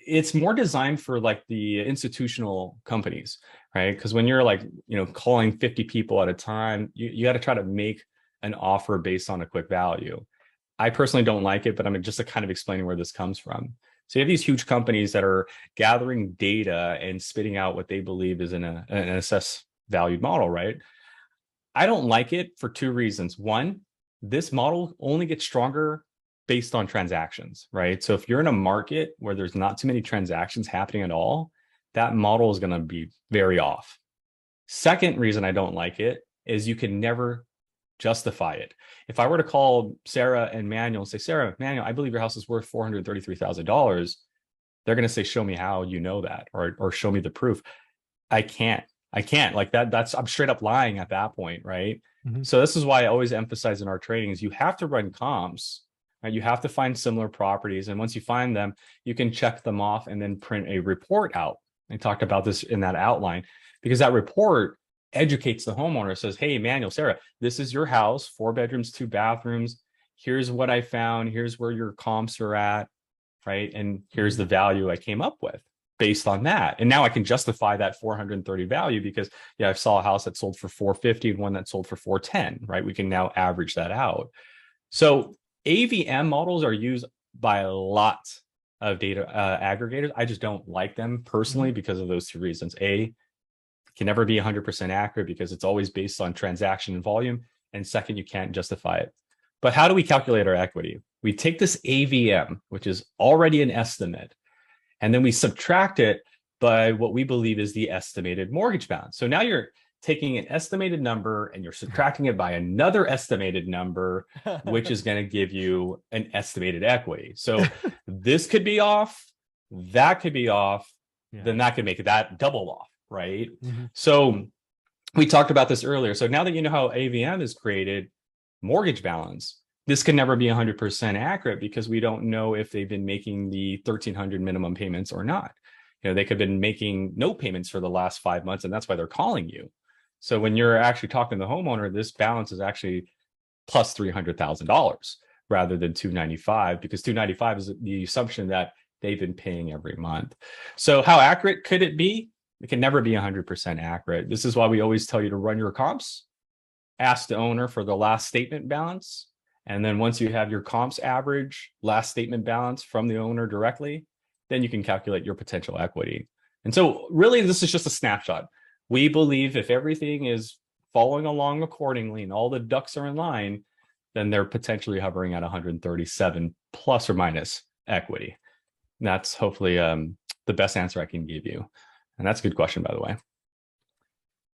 It's more designed for like the institutional companies, right? Because when you're like, calling 50 people at a time, you got to try to make an offer based on a quick value. I personally don't like it, but I'm just kind of explaining where this comes from. So you have these huge companies that are gathering data and spitting out what they believe is an assessed valued model, right? I don't like it for two reasons. One, this model only gets stronger based on transactions, right? So if you're in a market where there's not too many transactions happening at all, that model is going to be very off. Second reason I don't like it is you can never justify it. If I were to call Sarah and Manuel and say, Sarah, Manuel, I believe your house is worth $433,000, they're going to say, show me how you know that, or show me the proof. I can't like that. I'm straight up lying at that point, right? So this is why I always emphasize in our trainings, you have to run comps. Right? You have to find similar properties. And once you find them, you can check them off and then print a report out. I talked about this in that outline, because that report educates the homeowner. Says, hey, Manuel, Sarah, this is your house, 4 bedrooms, 2 bathrooms. Here's what I found. Here's where your comps are at, right? And here's the value I came up with based on that. And now I can justify that 430 value because, I saw a house that sold for 450 and one that sold for 410, right? We can now average that out. So AVM models are used by a lot of data aggregators. I just don't like them personally because of those two reasons. A, it can never be 100% accurate because it's always based on transaction and volume. And second, you can't justify it. But how do we calculate our equity? We take this AVM, which is already an estimate, and then we subtract it by what we believe is the estimated mortgage balance. So now you're taking an estimated number and you're subtracting it by another estimated number, which is going to give you an estimated equity. So this could be off, that could be off, then that could make that double off, right? So we talked about this earlier. So now that you know how AVM is created, mortgage balance, this can never be 100% accurate because we don't know if they've been making the 1,300 minimum payments or not. They could have been making no payments for the last 5 months, and that's why they're calling you. So when you're actually talking to the homeowner, this balance is actually plus $300,000 rather than $295, because $295 is the assumption that they've been paying every month. So how accurate could it be? It can never be 100% accurate. This is why we always tell you to run your comps, ask the owner for the last statement balance. And then once you have your comps average last statement balance from the owner directly, then you can calculate your potential equity. And so really, this is just a snapshot. We believe if everything is following along accordingly and all the ducks are in line, then they're potentially hovering at 137 plus or minus equity. And that's hopefully the best answer I can give you. And that's a good question, by the way.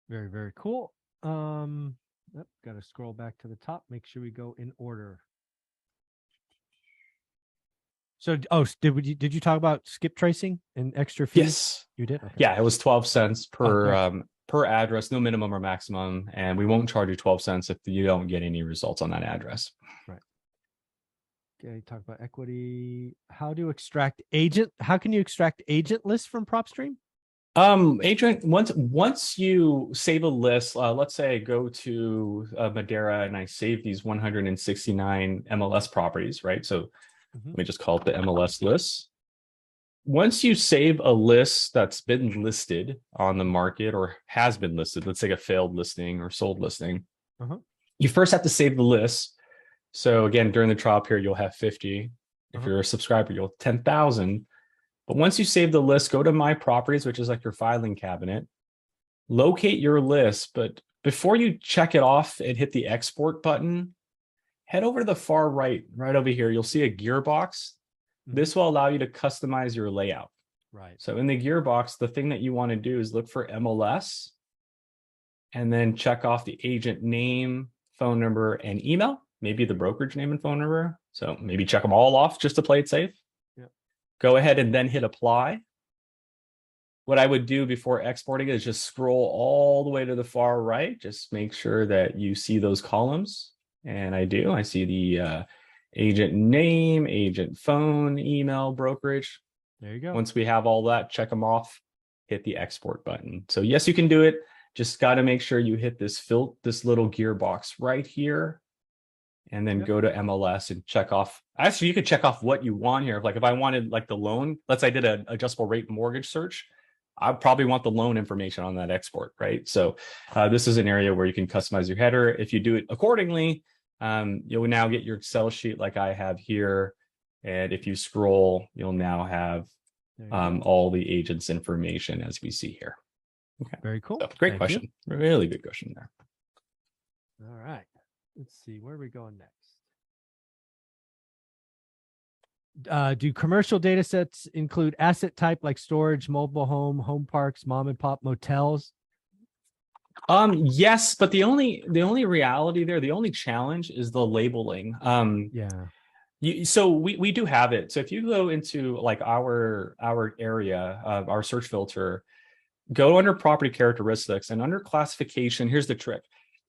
Very, very cool. Got to scroll back to the top, make sure we go in order. So, did you talk about skip tracing and extra fees? Yes. You did? Okay. Yeah, it was 12 cents per great. per address, no minimum or maximum, and we won't charge you 12 cents if you don't get any results on that address. Right. Okay, talk about equity. How can you extract agent lists from PropStream? Agent, once you save a list, let's say I go to Madeira and I save these 169 MLS properties, right? So let me just call it the MLS list. Once you save a list that's been listed on the market or has been listed, let's say a failed listing or sold listing, you first have to save the list. So again, during the trial period, you'll have 50. If you're a subscriber, you'll have 10,000. But once you save the list, go to My Properties, which is like your filing cabinet, locate your list. But before you check it off and hit the export button, head over to the far right over here. You'll see a gearbox. This will allow you to customize your layout. Right. So in the gearbox, the thing that you want to do is look for MLS and then check off the agent name, phone number, and email, maybe the brokerage name and phone number. So maybe check them all off just to play it safe. Go ahead and then hit apply. What I would do before exporting is just scroll all the way to the far right. Just make sure that you see those columns. And I do. I see the agent name, agent phone, email, brokerage. There you go. Once we have all that, check them off, hit the export button. So yes, you can do it. Just got to make sure you hit this little gearbox right here. And then go to MLS and check off. Actually, you could check off what you want here. Like if I wanted like the loan, let's say I did an adjustable rate mortgage search, I probably want the loan information on that export, right? So this is an area where you can customize your header. If you do it accordingly, you'll now get your Excel sheet like I have here. And if you scroll, you'll now have all the agent's information as we see here. Okay. Very cool. So, great question. Really good question there. All right. Let's see, where are we going next? Do commercial data sets include asset type like storage, mobile home parks, mom and pop motels? Yes, but the only reality there, the only challenge is the labeling. So we do have it. So if you go into like our area, our search filter, go under property characteristics and under classification, here's the trick.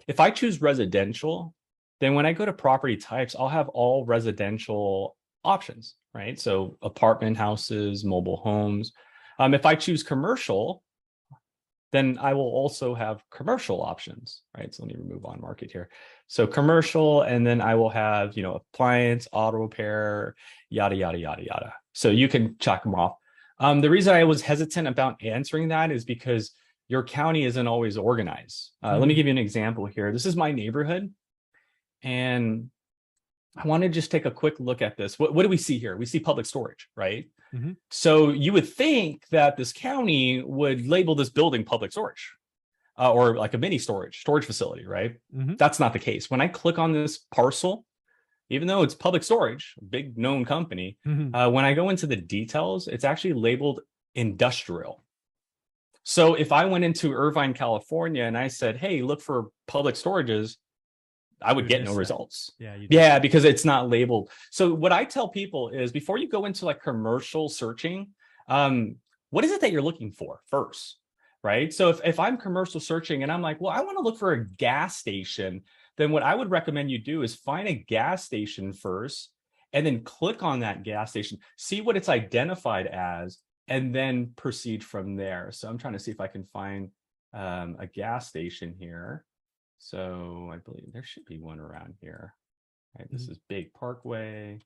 If I choose residential, then when I go to property types, I'll have all residential options, right? So apartment houses, mobile homes. If I choose commercial, then I will also have commercial options, right? So let me remove on market here. So commercial, and then I will have, appliance, auto repair, yada, yada, yada, yada. So you can check them off. The reason I was hesitant about answering that is because your county isn't always organized. Let me give you an example here. This is my neighborhood. And I want to just take a quick look at this. What do we see here? We see public storage, right? So you would think that this county would label this building public storage or like a mini storage facility, right? That's not the case. When I click on this parcel, even though it's public storage, a big known company, when I go into the details, it's actually labeled industrial. So if I went into Irvine, California, and I said, hey, look for public storages, I would get no results. Yeah, because it's not labeled. So what I tell people is before you go into like commercial searching, what is it that you're looking for first, right? So if I'm commercial searching and I'm like, well, I want to look for a gas station, then what I would recommend you do is find a gas station first and then click on that gas station, see what it's identified as, and then proceed from there. So I'm trying to see if I can find a gas station here. So I believe there should be one around here. Right, this is Big Parkway,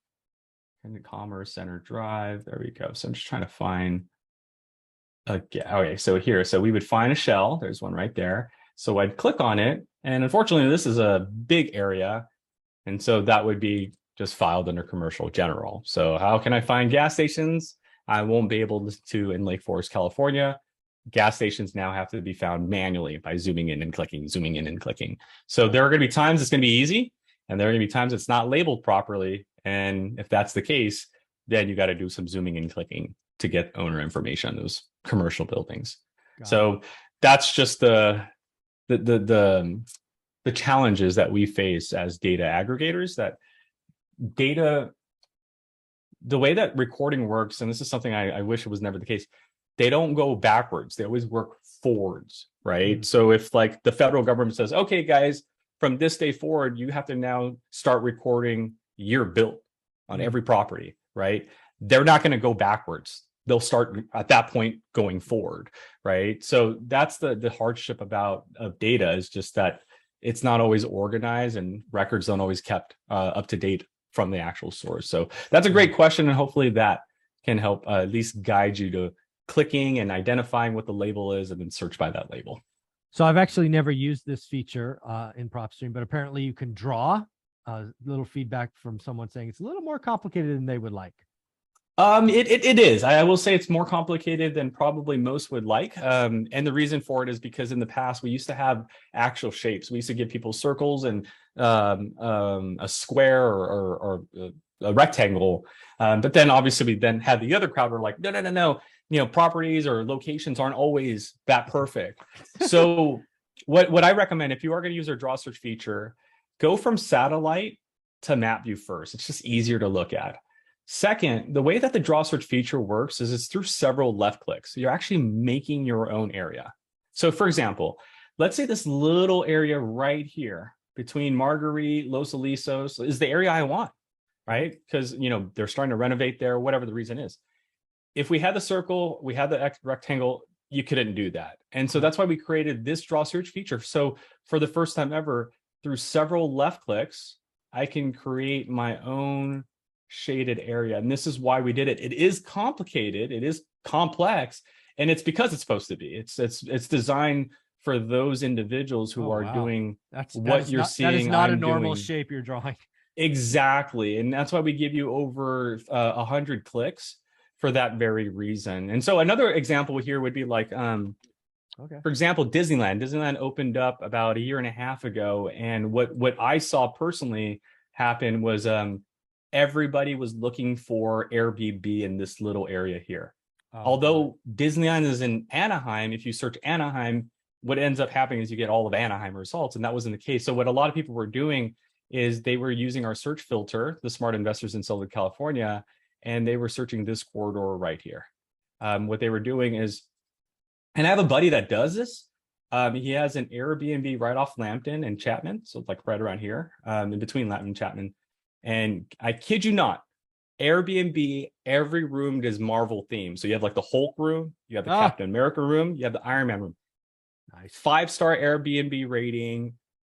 and Commerce Center Drive. There we go. So I'm just trying to find okay, so here, so we would find a Shell. There's one right there. So I'd click on it, and unfortunately, this is a big area, and so that would be just filed under commercial general. So how can I find gas stations? I won't be able to in Lake Forest, California. Gas stations now have to be found manually by zooming in and clicking, zooming in and clicking. So there are going to be times it's going to be easy, and there are going to be times it's not labeled properly. And if that's the case, then you got to do some zooming and clicking to get owner information on those commercial buildings. So that's just the challenges that we face as data aggregators, that data the way that recording works, and this is something I wish it was never the case, they don't go backwards. They always work forwards, right? So if like the federal government says, okay, guys, from this day forward, you have to now start recording year built on every property, right? They're not going to go backwards. They'll start at that point going forward, right? So that's the hardship of data, is just that it's not always organized and records don't always kept up to date from the actual source. So that's a great question, and hopefully that can help at least guide you to clicking and identifying what the label is and then search by that label. So I've actually never used this feature in PropStream, but apparently you can draw. A little feedback from someone saying it's a little more complicated than they would like. It is. I will say it's more complicated than probably most would like. And the reason for it is because in the past we used to have actual shapes. We used to give people circles and a square or a rectangle. But then obviously we then had the other crowd were like, no. Properties or locations aren't always that perfect. So what I recommend, if you are going to use our draw search feature, go from satellite to map view first. It's just easier to look at. Second, the way that the draw search feature works is it's through several left clicks. So you're actually making your own area. So for example, let's say this little area right here between Marguerite, Los Alisos is the area I want, right? Because, they're starting to renovate there, whatever the reason is. If we had the circle, we had the rectangle, you couldn't do that. And so that's why we created this draw search feature. So for the first time ever, through several left clicks, I can create my own shaded area. And this is why we did it. It is complicated, it is complex, and it's because it's supposed to be. It's designed for those individuals who are doing what you're seeing. That is not a normal shape you're drawing. Exactly. And that's why we give you over 100 clicks for that very reason. And so another example here would be like, for example, Disneyland. Disneyland opened up about a year and a half ago. And what I saw personally happen was everybody was looking for Airbnb in this little area here. Although Disneyland is in Anaheim, if you search Anaheim, what ends up happening is you get all of Anaheim results. And that wasn't the case. So what a lot of people were doing is they were using our search filter, the Smart Investors in Southern California, and they were searching this corridor right here. What they were doing is, and I have a buddy that does this. He has an Airbnb right off Lambton and Chapman. So like right around here, in between Lambton and Chapman. And I kid you not, Airbnb, every room is Marvel themed. So you have like the Hulk room, you have the Captain America room, you have the Iron Man room. Nice. 5-star Airbnb rating.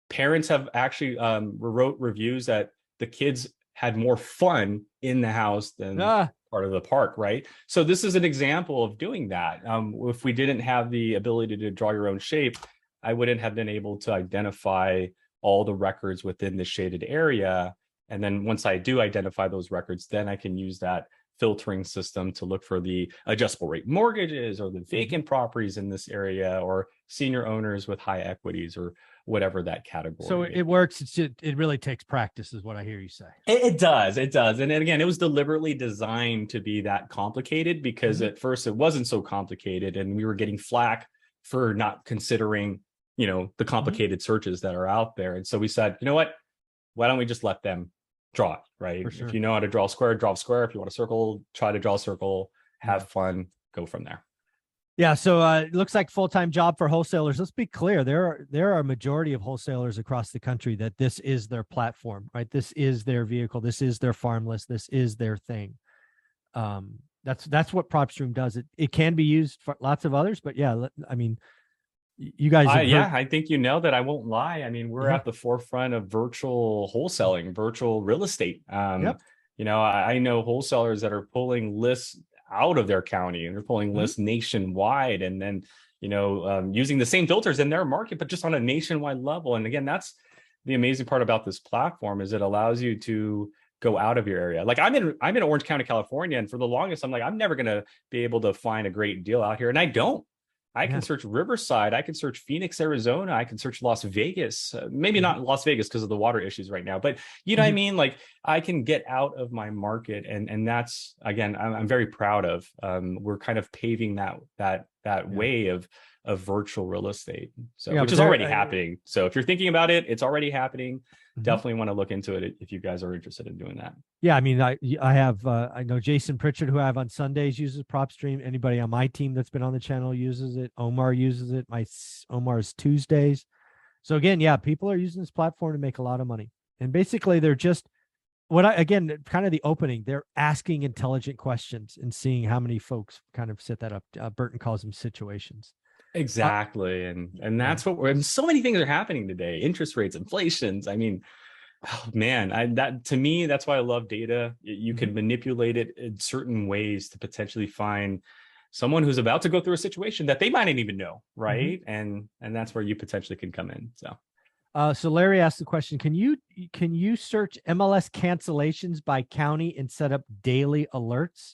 Parents have actually wrote reviews that the kids had more fun in the house than part of the park, right? So this is an example of doing that. If we didn't have the ability to draw your own shape, I wouldn't have been able to identify all the records within the shaded area. And then once I do identify those records, then I can use that filtering system to look for the adjustable rate mortgages or the vacant properties in this area or senior owners with high equities or whatever that category. So it works. It really takes practice is what I hear you say. It does. And again, it was deliberately designed to be that complicated because at first it wasn't so complicated and we were getting flack for not considering, the complicated searches that are out there. And so we said, you know what, why don't we just let them draw it, right? Sure. If you know how to draw a square, draw a square. If you want a circle, try to draw a circle, have fun, go from there. Yeah. So it looks like full-time job for wholesalers. Let's be clear. There are a majority of wholesalers across the country that this is their platform, right? This is their vehicle. This is their farm list. This is their thing. That's what PropStream does. It can be used for lots of others, but yeah, I mean, you guys. I think you know that. I won't lie. I mean, we're at the forefront of virtual wholesaling, virtual real estate. I know wholesalers that are pulling lists out of their county and they're pulling lists nationwide and then, using the same filters in their market, but just on a nationwide level. And again, that's the amazing part about this platform is it allows you to go out of your area. Like I'm in Orange County, California. And for the longest, I'm like, I'm never going to be able to find a great deal out here. And I don't. I can search Riverside. I can search Phoenix, Arizona. I can search Las Vegas. Maybe not Las Vegas because of the water issues right now, but you know what I mean? Like I can get out of my market. And that's, again, I'm very proud of. We're kind of paving that that way of virtual real estate. So Yeah, which but is there- already happening. So if you're thinking about it, it's already happening. Mhm. Definitely want to look into it if you guys are interested in doing that. Yeah, I mean, I have I know Jason Pritchard, who I have on Sundays, uses PropStream. Anybody on my team that's been on the channel uses it. Omar uses it. Omar's Tuesdays. So again, yeah, people are using this platform to make a lot of money. And basically, they're just again, kind of the opening. They're asking intelligent questions and seeing how many folks kind of set that up. Burton calls them situations. Exactly. And that's and so many things are happening today. Interest rates, inflations. I mean, oh man, to me, that's why I love data. You can manipulate it in certain ways to potentially find someone who's about to go through a situation that they might not even know, right? And that's where you potentially can come in. So Larry asked the question: Can you search MLS cancellations by county and set up daily alerts?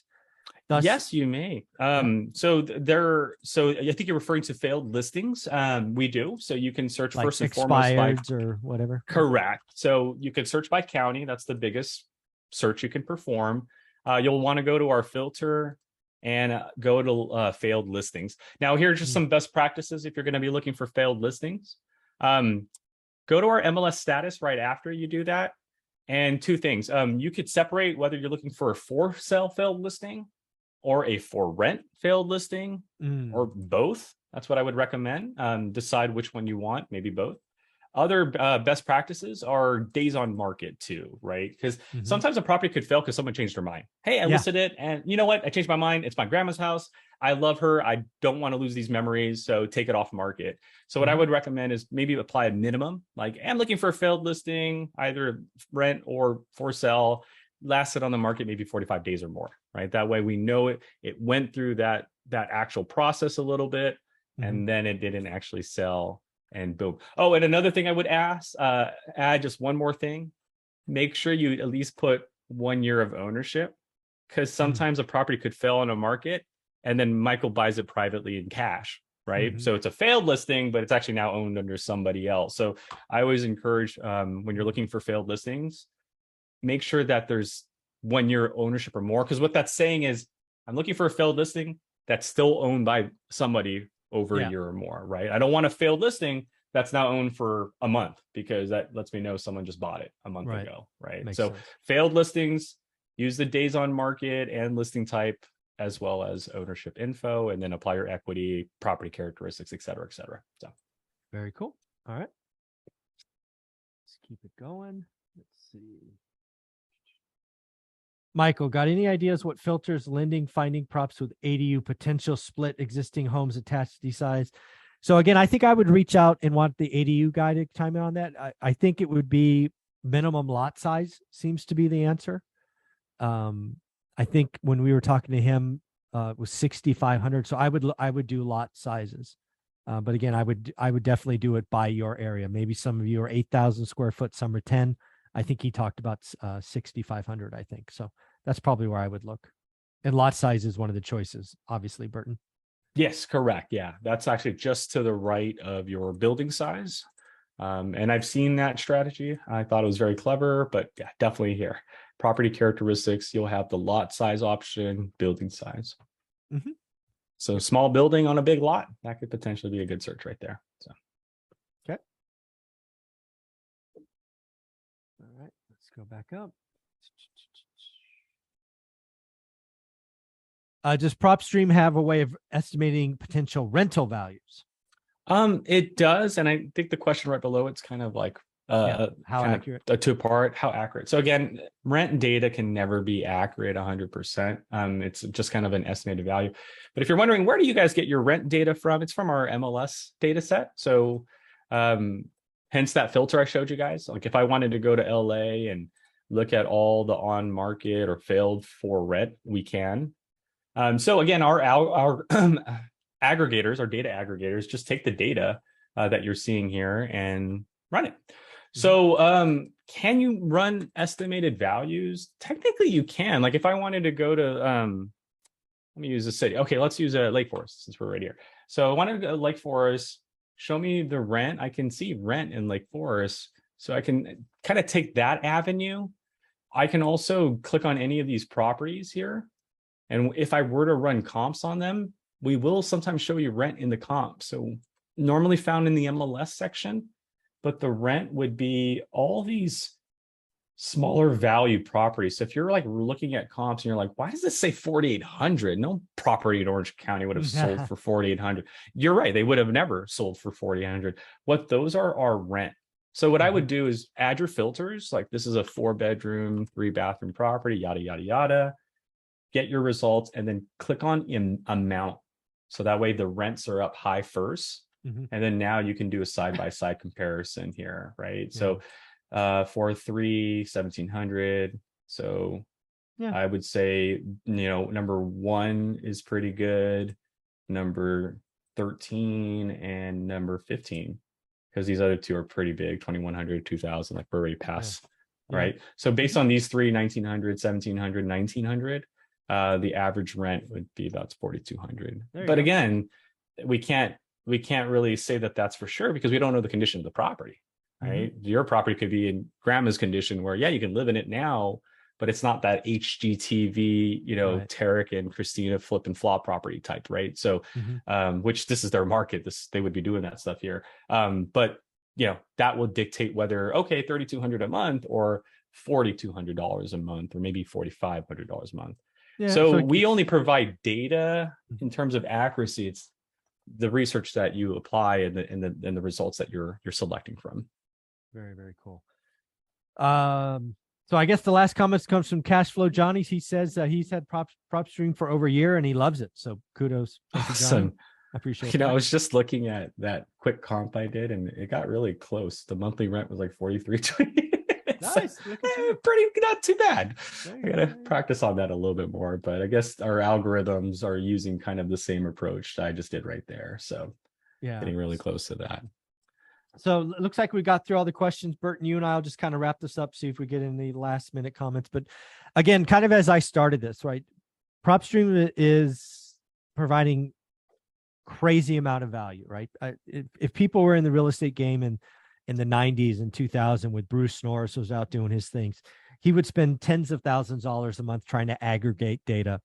Yes, you may. So I think you're referring to failed listings. We do. So you can search like first and foremost by or whatever. Correct. So you can search by county. That's the biggest search you can perform. You'll want to go to our filter and go to failed listings. Now, here are just some best practices if you're going to be looking for failed listings. Go to our MLS status right after you do that. And two things. You could separate whether you're looking for a for sale failed listing or a for rent failed listing or both. That's what I would recommend. Decide which one you want, maybe both. Other best practices are days on market too, right? Because sometimes a property could fail because someone changed their mind. Hey, I listed it and you know what? I changed my mind. It's my grandma's house. I love her. I don't want to lose these memories. So take it off market. So what I would recommend is maybe apply a minimum. Like I'm looking for a failed listing, either rent or for sale, lasted on the market maybe 45 days or more, right? That way we know it went through that actual process a little bit and then it didn't actually sell. And boom. Oh, and another thing I would add just one more thing. Make sure you at least put 1 year of ownership because sometimes a property could fail on a market and then Michael buys it privately in cash, right? So it's a failed listing, but it's actually now owned under somebody else. So I always encourage when you're looking for failed listings, make sure that there's 1 year ownership or more. Because what that's saying is I'm looking for a failed listing that's still owned by somebody over a year or more, right? I don't want a failed listing that's now owned for a month because that lets me know someone just bought it a month ago, right? Makes So sense. failed listings, use the days on market and listing type as well as ownership info, and then apply your equity, property characteristics, et cetera, et cetera. So Very cool. All right. Let's keep it going. Let's see. Michael, got any ideas what filters lending, finding props with ADU potential split existing homes attached to size? So again, I think I would reach out and want the ADU guy to chime in on that. I think it would be minimum lot size seems to be the answer. I think when we were talking to him, it was 6,500. So I would do lot sizes. But again, I would definitely do it by your area. Maybe some of you are 8,000 square foot, some are 10. I think he talked about 6,500, I think. So that's probably where I would look. And lot size is one of the choices, obviously, Burton. yes, correct. Yeah, that's actually just to the right of your building size. And I've seen that strategy. I thought it was very clever, but yeah, definitely here. Property characteristics, you'll have the lot size option, building size. So small building on a big lot, that could potentially be a good search right there. So Okay. All right, let's go back up. Does PropStream have a way of estimating potential rental values? It does, and I think the question right below it's kind of like how accurate? A two-part, how accurate. So again, rent data can never be accurate 100%. It's just kind of an estimated value. But if you're wondering, where do you guys get your rent data from? It's from our MLS data set. So hence that filter I showed you guys. Like if I wanted to go to LA and look at all the on market or failed for rent, we can. So again, our aggregators, our data aggregators, just take the data that you're seeing here and run it. So can you run estimated values? Technically you can. Like if I wanted to go to, let me use a city. Okay, let's use Lake Forest since we're right here. So I wanted to go to Lake Forest, show me the rent. I can see rent in Lake Forest. So I can kind of take that avenue. I can also click on any of these properties here. And if I were to run comps on them, we will sometimes show you rent in the comp. So normally found in the MLS section, but the rent would be all these smaller value properties. So if you're like looking at comps and you're like, why does this say 4,800? No property in Orange County would have sold for 4,800. You're right. They would have never sold for 4,800. What those are rent. So what I would do is add your filters. Like this is a 4-bedroom, 3-bathroom property, yada, yada, yada. Get your results and then click on amount. So that way the rents are up high first. And then now you can do a side-by-side comparison here, right? So for 1,700. So I would say, number 1 is pretty good, number 13 and number 15, because these other 2 are pretty big, 2,100, 2,000, like we're already past, right? So based on these 3, 1,900, 1,700, 1,900, the average rent would be about 4,200. But again, we can't really say that that's for sure because we don't know the condition of the property. Right. Your property could be in grandma's condition where, you can live in it now, but it's not that HGTV, Tarek and Christina flip and flop property type. Right. So, which this is their market. They would be doing that stuff here. But, that will dictate whether, okay, $3,200 a month or $4,200 a month, or maybe $4,500 a month. Yeah, so we only provide data in terms of accuracy. It's the research that you apply and the results that you're selecting from. Very, very cool. So I guess the last comment comes from Cashflow Johnny. He says he's had PropStream for over a year and he loves it. So kudos. Awesome. I appreciate it. I was just looking at that quick comp I did and it got really close. The monthly rent was like $43.20. Nice. Look at you. Pretty, not too bad. I gotta practice on that a little bit more, but I guess our algorithms are using kind of the same approach that I just did right there. So getting really close to that. So it looks like we got through all the questions. Burton, you and I will just kind of wrap this up, see if we get any last minute comments. But again, kind of as I started this, right? PropStream is providing crazy amount of value, right? If people were in the real estate game and in the 90s and 2000 with Bruce Norris was out doing his things, he would spend tens of thousands of dollars a month trying to aggregate data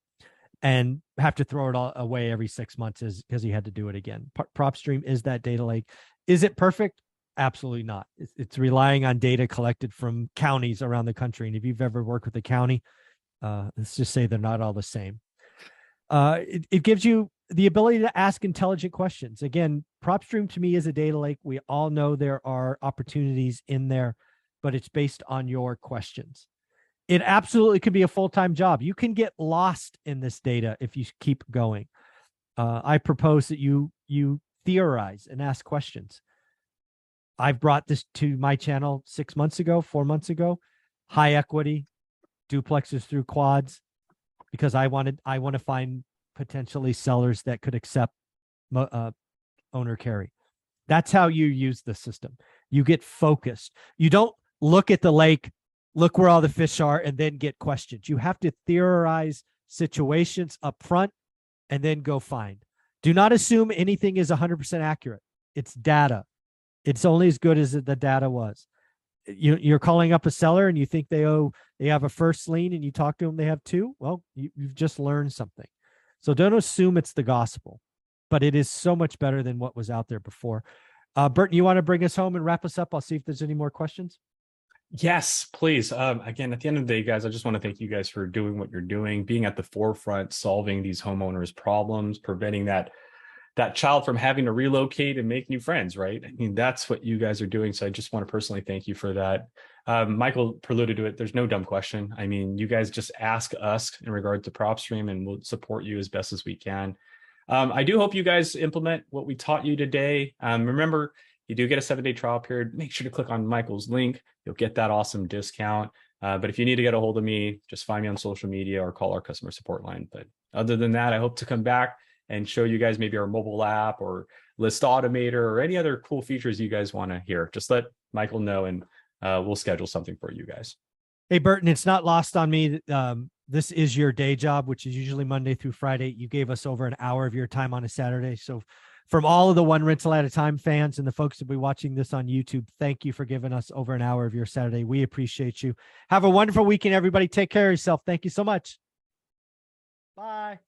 and have to throw it all away every 6 months because he had to do it again. PropStream is that data lake. Is it perfect? Absolutely not. It's relying on data collected from counties around the country. And if you've ever worked with a county, let's just say they're not all the same. It gives you the ability to ask intelligent questions. Again, PropStream to me is a data lake. We all know there are opportunities in there, but it's based on your questions. It absolutely could be a full-time job. You can get lost in this data if you keep going. I propose that you theorize and ask questions. I've brought this to my channel 6 months ago, 4 months ago, high equity, duplexes through quads, because I want to find potentially sellers that could accept owner carry. That's how you use the system. You get focused. You don't look at the lake, look where all the fish are, and then get questions. You have to theorize situations up front and then go find. Do not assume anything is 100% accurate. It's data. It's only as good as the data was. You're calling up a seller and you think they have a first lien and you talk to them, they have 2. Well, you've just learned something. So don't assume it's the gospel, but it is so much better than what was out there before. Burton, you want to bring us home and wrap us up? I'll see if there's any more questions. Yes, please. Again, at the end of the day, guys, I just want to thank you guys for doing what you're doing, being at the forefront, solving these homeowners' problems, preventing that child from having to relocate and make new friends, right? I mean, that's what you guys are doing. So I just want to personally thank you for that. Michael preluded to it. There's no dumb question. I mean, you guys just ask us in regard to PropStream and we'll support you as best as we can. I do hope you guys implement what we taught you today. Remember, you do get a 7-day trial period. Make sure to click on Michael's link. You'll get that awesome discount. But if you need to get a hold of me, just find me on social media or call our customer support line. But other than that, I hope to come back and show you guys maybe our mobile app or List Automator or any other cool features you guys want to hear. Just let Michael know and we'll schedule something for you guys. Hey, Burton, it's not lost on me that this is your day job, which is usually Monday through Friday. You gave us over an hour of your time on a Saturday. So from all of the One Rental at a Time fans and the folks that will be watching this on YouTube, thank you for giving us over an hour of your Saturday. We appreciate you. Have a wonderful weekend, everybody. Take care of yourself. Thank you so much. Bye.